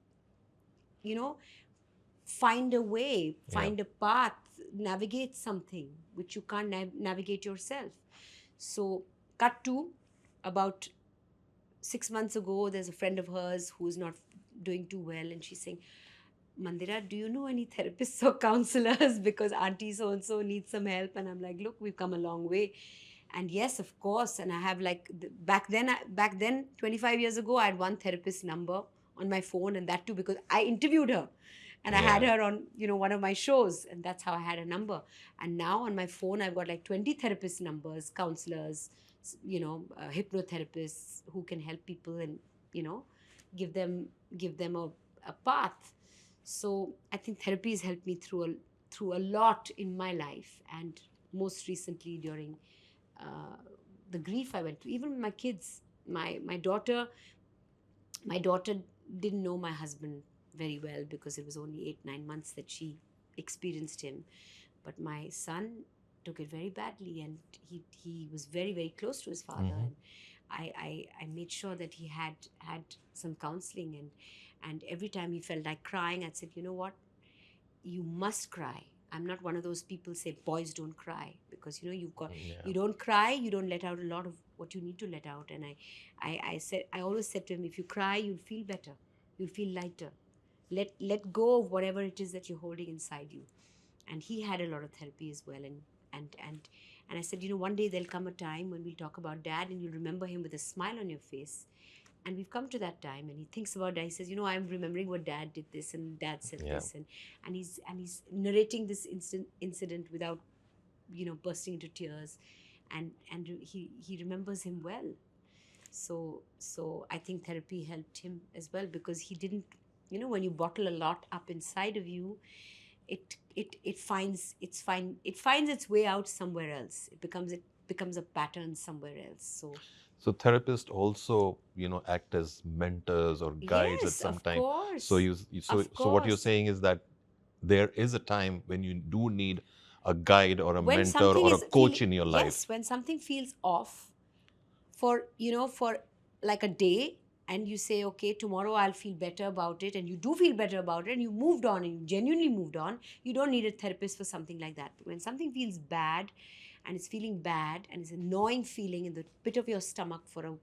Speaker 2: find a way, find a path, navigate something which you can't navigate yourself. So, cut to about 6 months ago, there's a friend of hers who's not doing too well, and she's saying, Mandira, do you know any therapists or counselors? Because auntie so and so needs some help. And I'm like, look, we've come a long way. And yes, of course. And I have like back then, 25 years ago, I had one therapist number on my phone, and that too because I interviewed her, and I had her on one of my shows, and that's how I had a number. And now on my phone, I've got like 20 therapist numbers, counselors, hypnotherapists who can help people and give them a path. So I think therapy has helped me through a lot in my life, and most recently during the grief I went through. Even with my kids, my daughter didn't know my husband very well because it was only 8-9 months that she experienced him. But my son took it very badly, and he was very, very close to his father. And I made sure that he had some counseling, and every time he felt like crying, I'd said, you know what, you must cry. I'm not one of those people say boys don't cry, because you don't cry, you don't let out a lot of what you need to let out. And I always said to him, if you cry, you'll feel better, you'll feel lighter. Let go of whatever it is that you're holding inside you. And he had a lot of therapy as well. And I said, one day there'll come a time when we'll talk about dad, and you'll remember him with a smile on your face. And we've come to that time, and he thinks about dad. He says, I'm remembering what dad did this, and dad said this, and he's narrating this incident without bursting into tears, and he remembers him well. So I think therapy helped him as well, because he didn't, when you bottle a lot up inside of you, it finds its way out somewhere else. It becomes a pattern somewhere else.
Speaker 1: So therapists also, act as mentors or guides at
Speaker 2: Yes,
Speaker 1: some
Speaker 2: of
Speaker 1: time.
Speaker 2: course.
Speaker 1: So what you're saying is that there is a time when you do need a guide or a
Speaker 2: When
Speaker 1: mentor
Speaker 2: something
Speaker 1: or a
Speaker 2: is
Speaker 1: coach
Speaker 2: feeling,
Speaker 1: in your life.
Speaker 2: yes, when something feels off for like a day, and you say, okay, tomorrow I'll feel better about it, and you do feel better about it, and you moved on, and you genuinely moved on, you don't need a therapist for something like that. But when something feels bad, and it's feeling bad, and it's an annoying feeling in the pit of your stomach for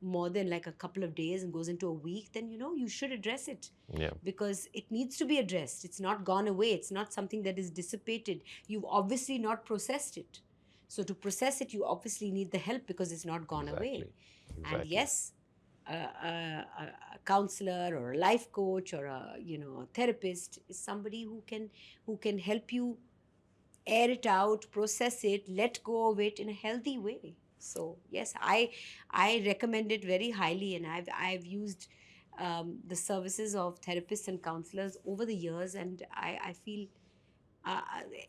Speaker 2: more than like a couple of days and goes into a week, then you should address it.
Speaker 1: Yeah.
Speaker 2: Because it needs to be addressed. It's not gone away. It's not something that is dissipated. You've obviously not processed it. So to process it, you obviously need the help, because it's not gone away. And yes, a counselor or a life coach or a therapist is somebody who can help you air it out, process it, let go of it in a healthy way. So yes, I recommend it very highly, and I've used the services of therapists and counselors over the years, and I feel uh,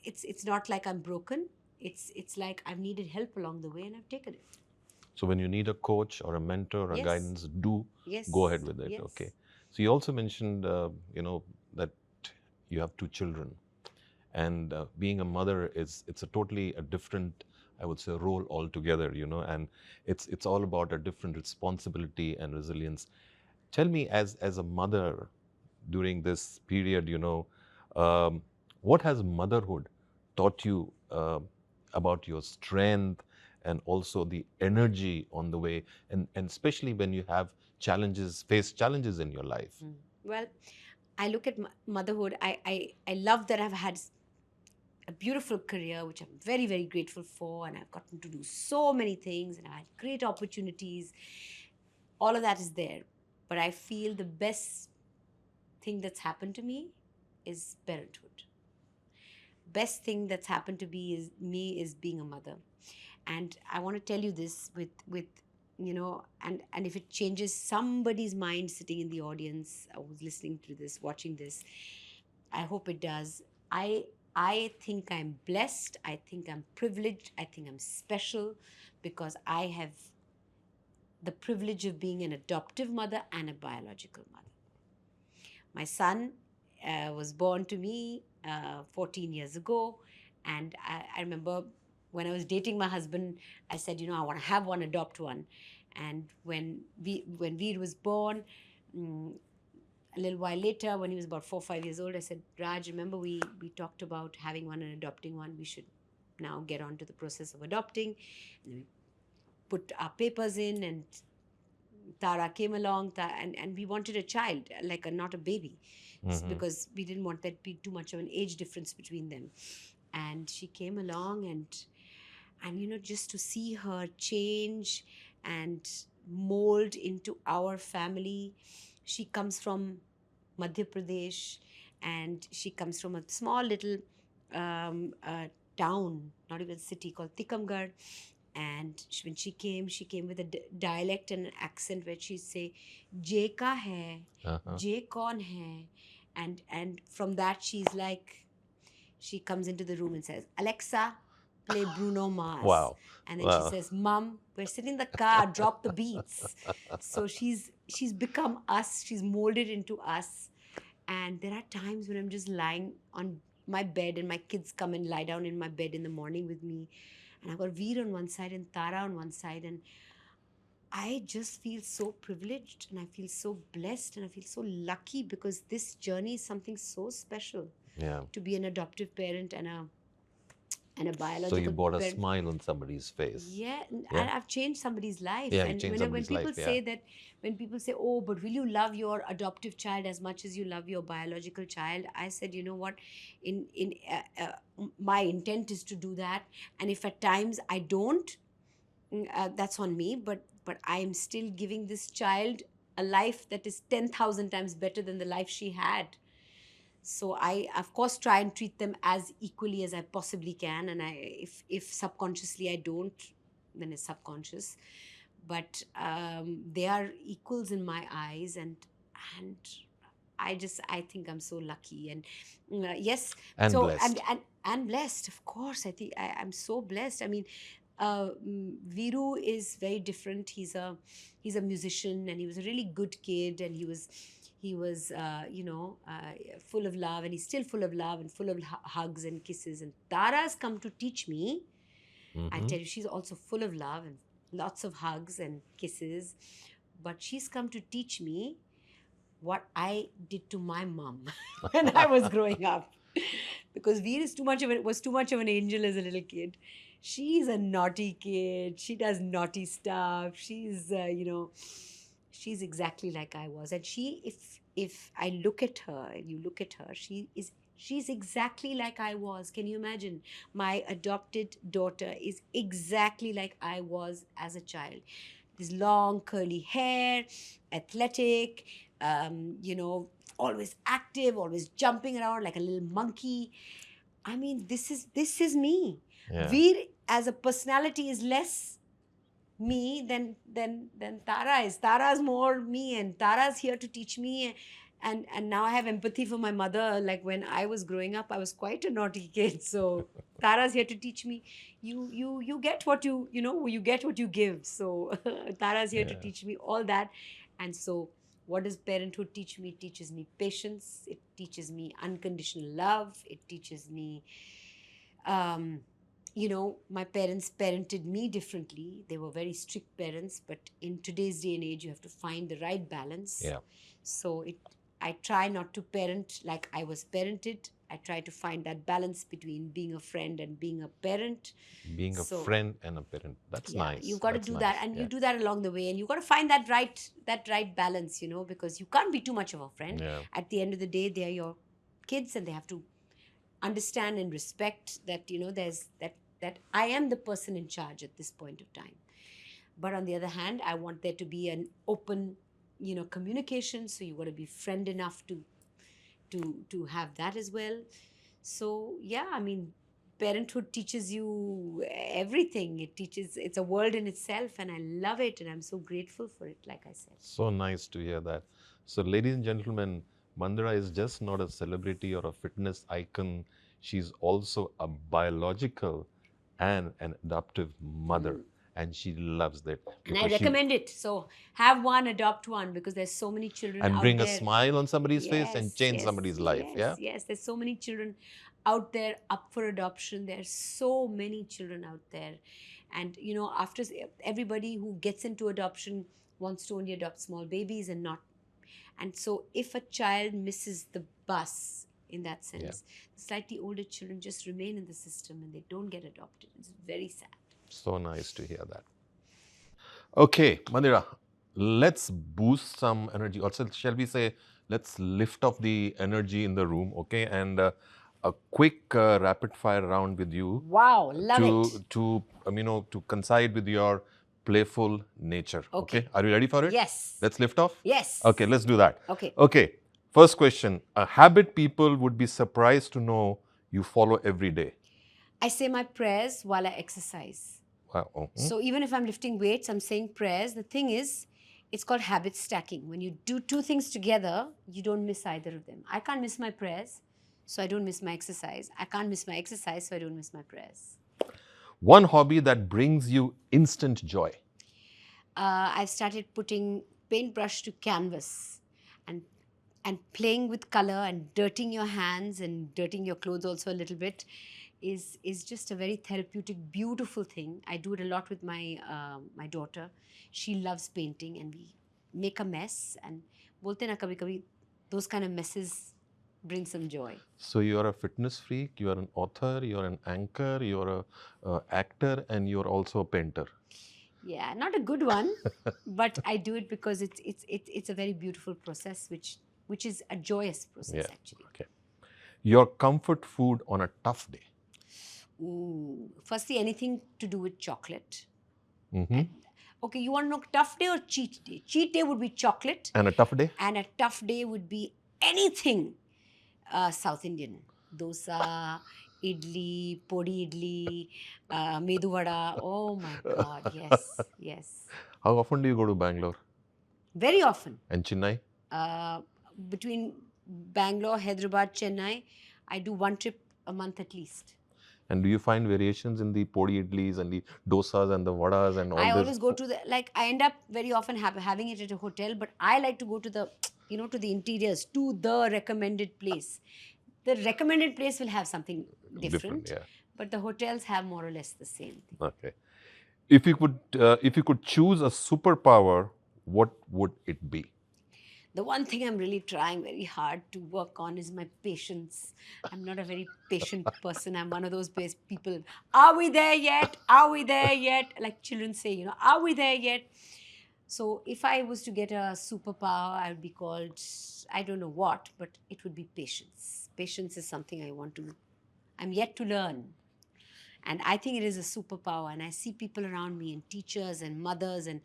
Speaker 2: it's not like I'm broken. It's like I've needed help along the way, and I've taken it.
Speaker 1: So when you need a coach or a mentor or
Speaker 2: Yes.
Speaker 1: guidance, do
Speaker 2: Yes.
Speaker 1: go ahead with it.
Speaker 2: Yes.
Speaker 1: Okay. So you also mentioned, that you have 2 children, and being a mother it's a totally a different, I would say, role altogether. And it's all about a different responsibility and resilience. Tell me, as a mother during this period, what has motherhood taught you about your strength and also the energy on the way, and especially when you have face challenges in your life?
Speaker 2: Well, I look at motherhood. I love that I've had a beautiful career, which I'm very, very grateful for. And I've gotten to do so many things and I had great opportunities. All of that is there. But I feel the best thing that's happened to me is parenthood. Best thing that's happened to me is being a mother. And I want to tell you this with and if it changes somebody's mind sitting in the audience who's listening to this, watching this, I hope it does. I think I'm blessed. I think I'm privileged. I think I'm special because I have the privilege of being an adoptive mother and a biological mother. My son was born to me 14 years ago, and I remember when I was dating my husband, I said, I want to have one, adopt one. And when Veer was born, a little while later, when he was about 4 or 5 years old, I said, Raj, remember we talked about having one and adopting one. We should now get on to the process of adopting. And we put our papers in, and Tara came along, and we wanted a child, like not a baby, because we didn't want that be too much of an age difference between them. And she came along, and just to see her change and mold into our family. She comes from Madhya Pradesh, and she comes from a small little town, not even city, called Tikamgarh. And when she came with a dialect and an accent where she'd say, "J ka hai, J kaun hai," and from that she comes into the room and says, "Alexa, play Bruno Mars."
Speaker 1: Wow.
Speaker 2: And then she says, "Mom, we're sitting in the car, drop the beats." So she's become us. She's molded into us. And there are times when I'm just lying on my bed and my kids come and lie down in my bed in the morning with me. And I've got Veer on one side and Tara on one side. And I just feel so privileged and I feel so blessed and I feel so lucky because this journey is something so special.
Speaker 1: Yeah.
Speaker 2: To be an adoptive parent and a biological
Speaker 1: So you brought a
Speaker 2: parent.
Speaker 1: smile on somebody's face.
Speaker 2: Yeah,
Speaker 1: Yeah.
Speaker 2: and I've changed somebody's life.
Speaker 1: Yeah, you
Speaker 2: And
Speaker 1: changed
Speaker 2: when
Speaker 1: somebody's
Speaker 2: people
Speaker 1: life, yeah.
Speaker 2: say that, when people say, "Oh, but will you love your adoptive child as much as you love your biological child?" I said, you know what, my intent is to do that, and if at times I don't, that's on me. But I am still giving this child a life that is 10,000 times better than the life she had. So I of course try and treat them as equally as I possibly can, and if subconsciously I don't, then it's subconscious. But they are equals in my eyes, and I think I'm so lucky. And yes,
Speaker 1: And
Speaker 2: so
Speaker 1: blessed.
Speaker 2: and blessed, of course. I think I'm so blessed. I mean, Viru is very different. He's a musician, and he was a really good kid, and he was full of love, and he's still full of love and full of hugs and kisses. And Tara's come to teach me. I tell you, she's also full of love and lots of hugs and kisses. But she's come to teach me what I did to my mom when I was growing up. Because Veer was too much of an angel as a little kid. She's a naughty kid. She does naughty stuff. She's exactly like I was. And if I look at her and you look at her, she's exactly like I was. Can you imagine? My adopted daughter is exactly like I was as a child. This long curly hair, athletic, always active, always jumping around like a little monkey. I mean, this is me.
Speaker 1: Yeah.
Speaker 2: Veer as a personality is less me than Tara is. Tara's more me, and Tara's here to teach me. And now I have empathy for my mother. Like when I was growing up, I was quite a naughty kid. So Tara's here to teach me. You get what you get what you give. So Tara's here to
Speaker 1: Yeah.
Speaker 2: teach me all that. And so what does parenthood teach me? It teaches me patience. It teaches me unconditional love. It teaches me my parents parented me differently. They were very strict parents, but in today's day and age, you have to find the right balance.
Speaker 1: Yeah.
Speaker 2: So I try not to parent like I was parented. I try to find that balance between being a friend and being a parent.
Speaker 1: Being a
Speaker 2: So,
Speaker 1: friend and a parent. That's
Speaker 2: yeah,
Speaker 1: nice.
Speaker 2: you've got to
Speaker 1: That's
Speaker 2: do
Speaker 1: nice.
Speaker 2: that, and
Speaker 1: Yeah.
Speaker 2: you do that along the way, and you've got to find that right balance, because you can't be too much of a friend.
Speaker 1: Yeah.
Speaker 2: At the end of the day, they're your kids, and they have to understand and respect that there's that I am the person in charge at this point of time. But on the other hand, I want there to be an open communication, so you got to be friend enough to have that as well. So yeah, I mean, parenthood teaches you everything. It's a world in itself, and I love it, and I'm so grateful for it, like I said.
Speaker 1: So nice to hear that. So, ladies and gentlemen, Mandira is just not a celebrity or a fitness icon. She's also a biological and an adoptive mother, and she loves that
Speaker 2: And I
Speaker 1: because she
Speaker 2: recommend it. So have one, adopt one, because there's so many children
Speaker 1: and
Speaker 2: out
Speaker 1: bring a
Speaker 2: there.
Speaker 1: smile on somebody's face and
Speaker 2: Yes,
Speaker 1: change
Speaker 2: yes,
Speaker 1: somebody's life.
Speaker 2: yes,
Speaker 1: Yeah.
Speaker 2: yes. There's so many children out there up for adoption. There's so many children out there. And, after everybody who gets into adoption wants to only adopt small babies and not. And so if a child misses the bus in that sense, slightly older children just remain in the system and they don't get adopted. It's very sad.
Speaker 1: So nice to hear that. Okay, Mandira, let's boost some energy. Also, shall we say, let's lift off the energy in the room, okay? And a quick rapid fire round with you
Speaker 2: Wow, love it.
Speaker 1: to coincide with your playful nature.
Speaker 2: Okay.
Speaker 1: Are you ready for it?
Speaker 2: Yes.
Speaker 1: Let's lift off?
Speaker 2: Yes.
Speaker 1: Okay, let's do that.
Speaker 2: Okay.
Speaker 1: Okay, first question. A habit people would be surprised to know you follow every day.
Speaker 2: I say my prayers while I exercise.
Speaker 1: Wow. Mhm.
Speaker 2: So even if I'm lifting weights, I'm saying prayers. The thing is, it's called habit stacking. When you do two things together, you don't miss either of them. I can't miss my prayers, so I don't miss my exercise. I can't miss my exercise, so I don't miss my prayers.
Speaker 1: One hobby that brings you instant joy.
Speaker 2: I've started putting paintbrush to canvas and playing with color and dirtying your hands and dirtying your clothes also a little bit is just a very therapeutic, beautiful thing. I do it a lot with my daughter. She loves painting, and we make a mess. And bolte na kabhi kabhi, those kind of messes bring some joy.
Speaker 1: So you are a fitness freak, you are an author, you are an anchor, you are a actor, and you are also a painter.
Speaker 2: Yeah, not a good one, but I do it because it's a very beautiful process, which is a joyous process actually.
Speaker 1: Okay. Your comfort food on a tough day.
Speaker 2: Ooh, firstly, anything to do with chocolate.
Speaker 1: Mm-hmm.
Speaker 2: Okay, you want to know tough day or cheat day? Cheat day would be chocolate.
Speaker 1: And a tough day?
Speaker 2: And a tough day would be anything South Indian. Dosa, idli, podi idli, medu vada. Oh my God, yes, yes.
Speaker 1: How often do you go to Bangalore?
Speaker 2: Very often.
Speaker 1: And Chennai?
Speaker 2: Between Bangalore, Hyderabad, Chennai, I do one trip a month at least.
Speaker 1: And do you find variations in the podi idlis and the dosas and the vadas and all
Speaker 2: I
Speaker 1: this?
Speaker 2: always go to I end up very often having it at a hotel, but I like to go to the, to the interiors, to the recommended place. The recommended place will have something different, but the hotels have more or less the same thing.
Speaker 1: Okay. If you could choose a superpower, what would it be?
Speaker 2: The one thing I'm really trying very hard to work on is my patience. I'm not a very patient person. I'm one of those people. Are we there yet? Are we there yet? Like children say, are we there yet? So if I was to get a superpower, I would be called, I don't know what, but it would be patience. Patience is something I'm yet to learn. And I think it is a superpower. And I see people around me and teachers and mothers and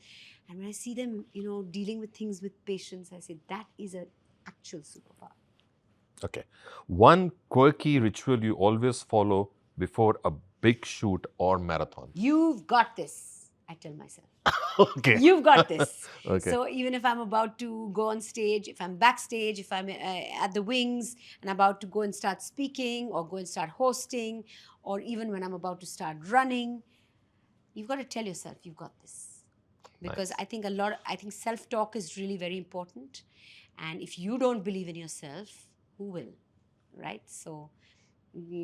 Speaker 2: when I see them, dealing with things with patience, I say that is an actual superpower.
Speaker 1: Okay. One quirky ritual you always follow before a big shoot or marathon.
Speaker 2: You've got this, I tell myself.
Speaker 1: Okay.
Speaker 2: You've got this.
Speaker 1: Okay.
Speaker 2: So even if I'm about to go on stage, if I'm backstage, if I'm at the wings and about to go and start speaking or go and start hosting, or even when I'm about to start running, you've got to tell yourself you've got this. Because nice. I think self-talk is really very important. And if you don't believe in yourself, who will? Right? So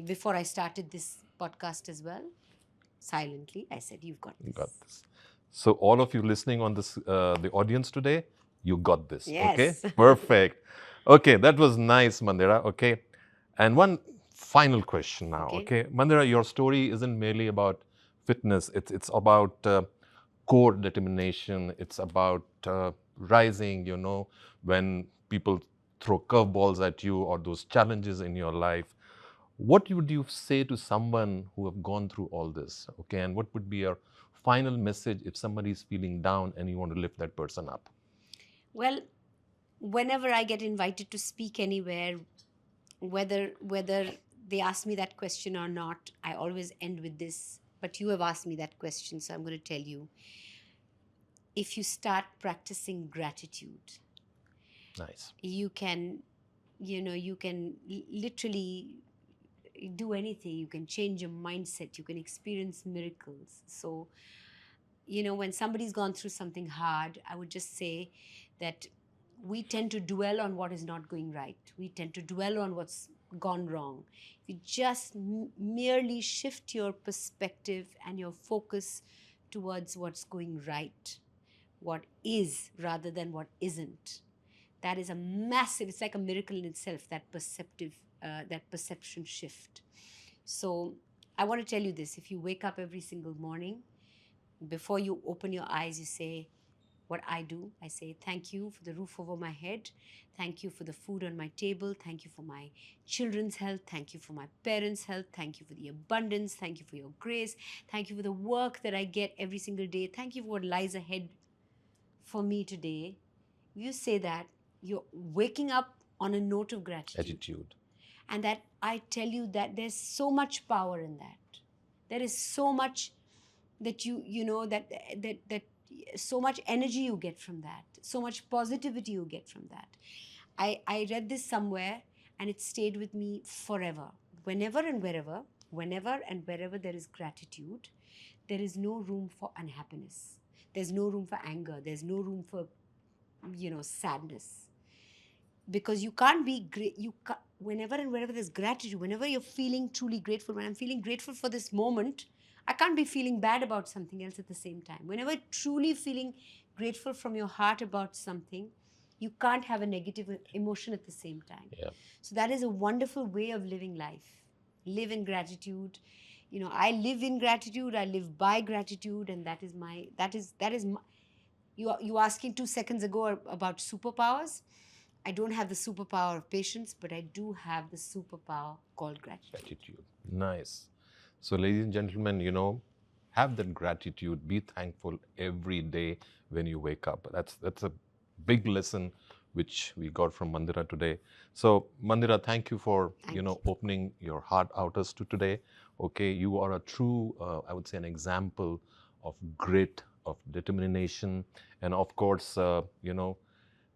Speaker 2: before I started this podcast as well, silently, I said, you've got this.
Speaker 1: You got this. So all of you listening on this, the audience today, you got this.
Speaker 2: Yes.
Speaker 1: Okay? Perfect. Okay, that was nice, Mandira. Okay. And one final question now,
Speaker 2: Okay.
Speaker 1: okay? Mandira, your story isn't merely about fitness, it's about core determination, it's about rising, when people throw curveballs at you or those challenges in your life. What would you say to someone who have gone through all this, okay? And what would be your final message if somebody is feeling down and you want to lift that person up?
Speaker 2: Well, whenever I get invited to speak anywhere, whether they ask me that question or not, I always end with this. But you have asked me that question, so I'm going to tell you. If you start practicing gratitude,
Speaker 1: Nice.
Speaker 2: you can, you can literally do anything. You can change your mindset. You can experience miracles. So, when somebody's gone through something hard, I would just say that we tend to dwell on what is not going right. We tend to dwell on what's gone wrong. If you just merely shift your perspective and your focus towards what's going right, what is rather than what isn't, that is a massive, it's like a miracle in itself, that perception shift. So I want to tell you this: if you wake up every single morning, before you open your eyes, you say, what I do, I say, thank you for the roof over my head. Thank you for the food on my table. Thank you for my children's health. Thank you for my parents' health. Thank you for the abundance. Thank you for your grace. Thank you for the work that I get every single day. Thank you for what lies ahead for me today. You say that, you're waking up on a note of gratitude.
Speaker 1: Attitude.
Speaker 2: And that, I tell you, that there's so much power in that. There is so much that that so much energy you get from that, so much positivity you get from that. I read this somewhere and it stayed with me forever. Whenever and wherever there is gratitude, there is no room for unhappiness. There's no room for anger. There's no room for sadness. Because you can't be great. Whenever and wherever there's gratitude, whenever you're feeling truly grateful, when I'm feeling grateful for this moment, I can't be feeling bad about something else at the same time. Whenever truly feeling grateful from your heart about something, you can't have a negative emotion at the same time.
Speaker 1: Yeah.
Speaker 2: So that is a wonderful way of living life. Live in gratitude. I live in gratitude. I live by gratitude, and that is my. You asking 2 seconds ago about superpowers. I don't have the superpower of patience, but I do have the superpower called gratitude.
Speaker 1: Gratitude. Nice. So, ladies and gentlemen, have that gratitude. Be thankful every day when you wake up. That's a big lesson which we got from Mandira today. So, Mandira, thank you for opening your heart out us to today. Okay, you are a true, I would say, an example of grit, of determination, and of course,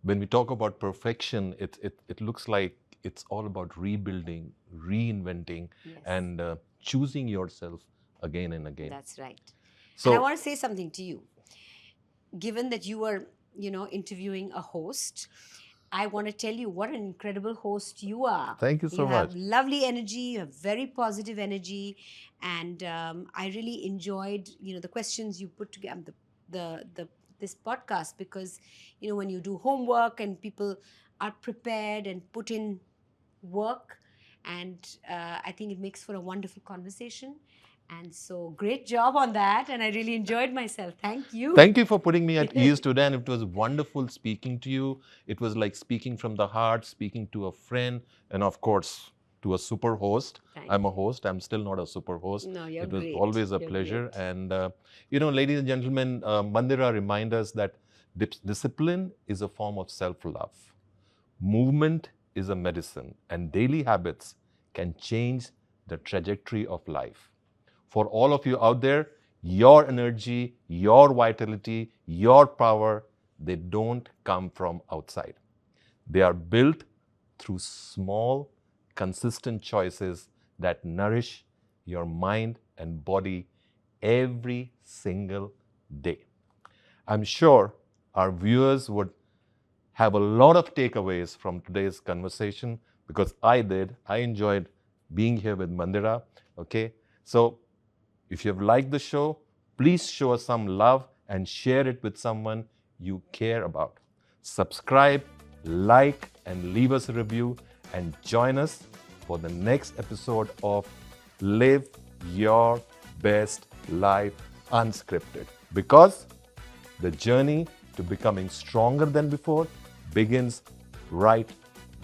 Speaker 1: when we talk about perfection, it looks like it's all about rebuilding, reinventing,
Speaker 2: Yes.
Speaker 1: and choosing yourself again and again.
Speaker 2: That's right.
Speaker 1: So,
Speaker 2: and I want to say something to you. Given that you were, interviewing a host, I want to tell you what an incredible host you are.
Speaker 1: Thank you so
Speaker 2: You have
Speaker 1: much.
Speaker 2: lovely energy. You have very positive energy, and I really enjoyed, the questions you put together, this podcast, because when you do homework and people are prepared and put in work, and I think it makes for a wonderful conversation. And so, great job on that, and I really enjoyed myself. Thank you.
Speaker 1: Thank you for putting me at ease today, and it was wonderful speaking to you. It was like speaking from the heart, speaking to a friend, and of course, to a super host. I'm a host. I'm still not a super host.
Speaker 2: No, you're
Speaker 1: It was
Speaker 2: great.
Speaker 1: always a
Speaker 2: You're
Speaker 1: pleasure.
Speaker 2: great.
Speaker 1: And, ladies and gentlemen, Mandira reminds us that discipline is a form of self-love. Movement is a medicine, and daily habits can change the trajectory of life. For all of you out there, your energy, your vitality, your power, they don't come from outside. They are built through small, consistent choices that nourish your mind and body every single day. I'm sure our viewers would have a lot of takeaways from today's conversation, because I did. I enjoyed being here with Mandira. Okay, so if you have liked the show, please show us some love and share it with someone you care about. Subscribe, like, and leave us a review, and join us for the next episode of Live Your Best Life Unscripted. Because the journey to becoming stronger than before begins right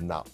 Speaker 1: now.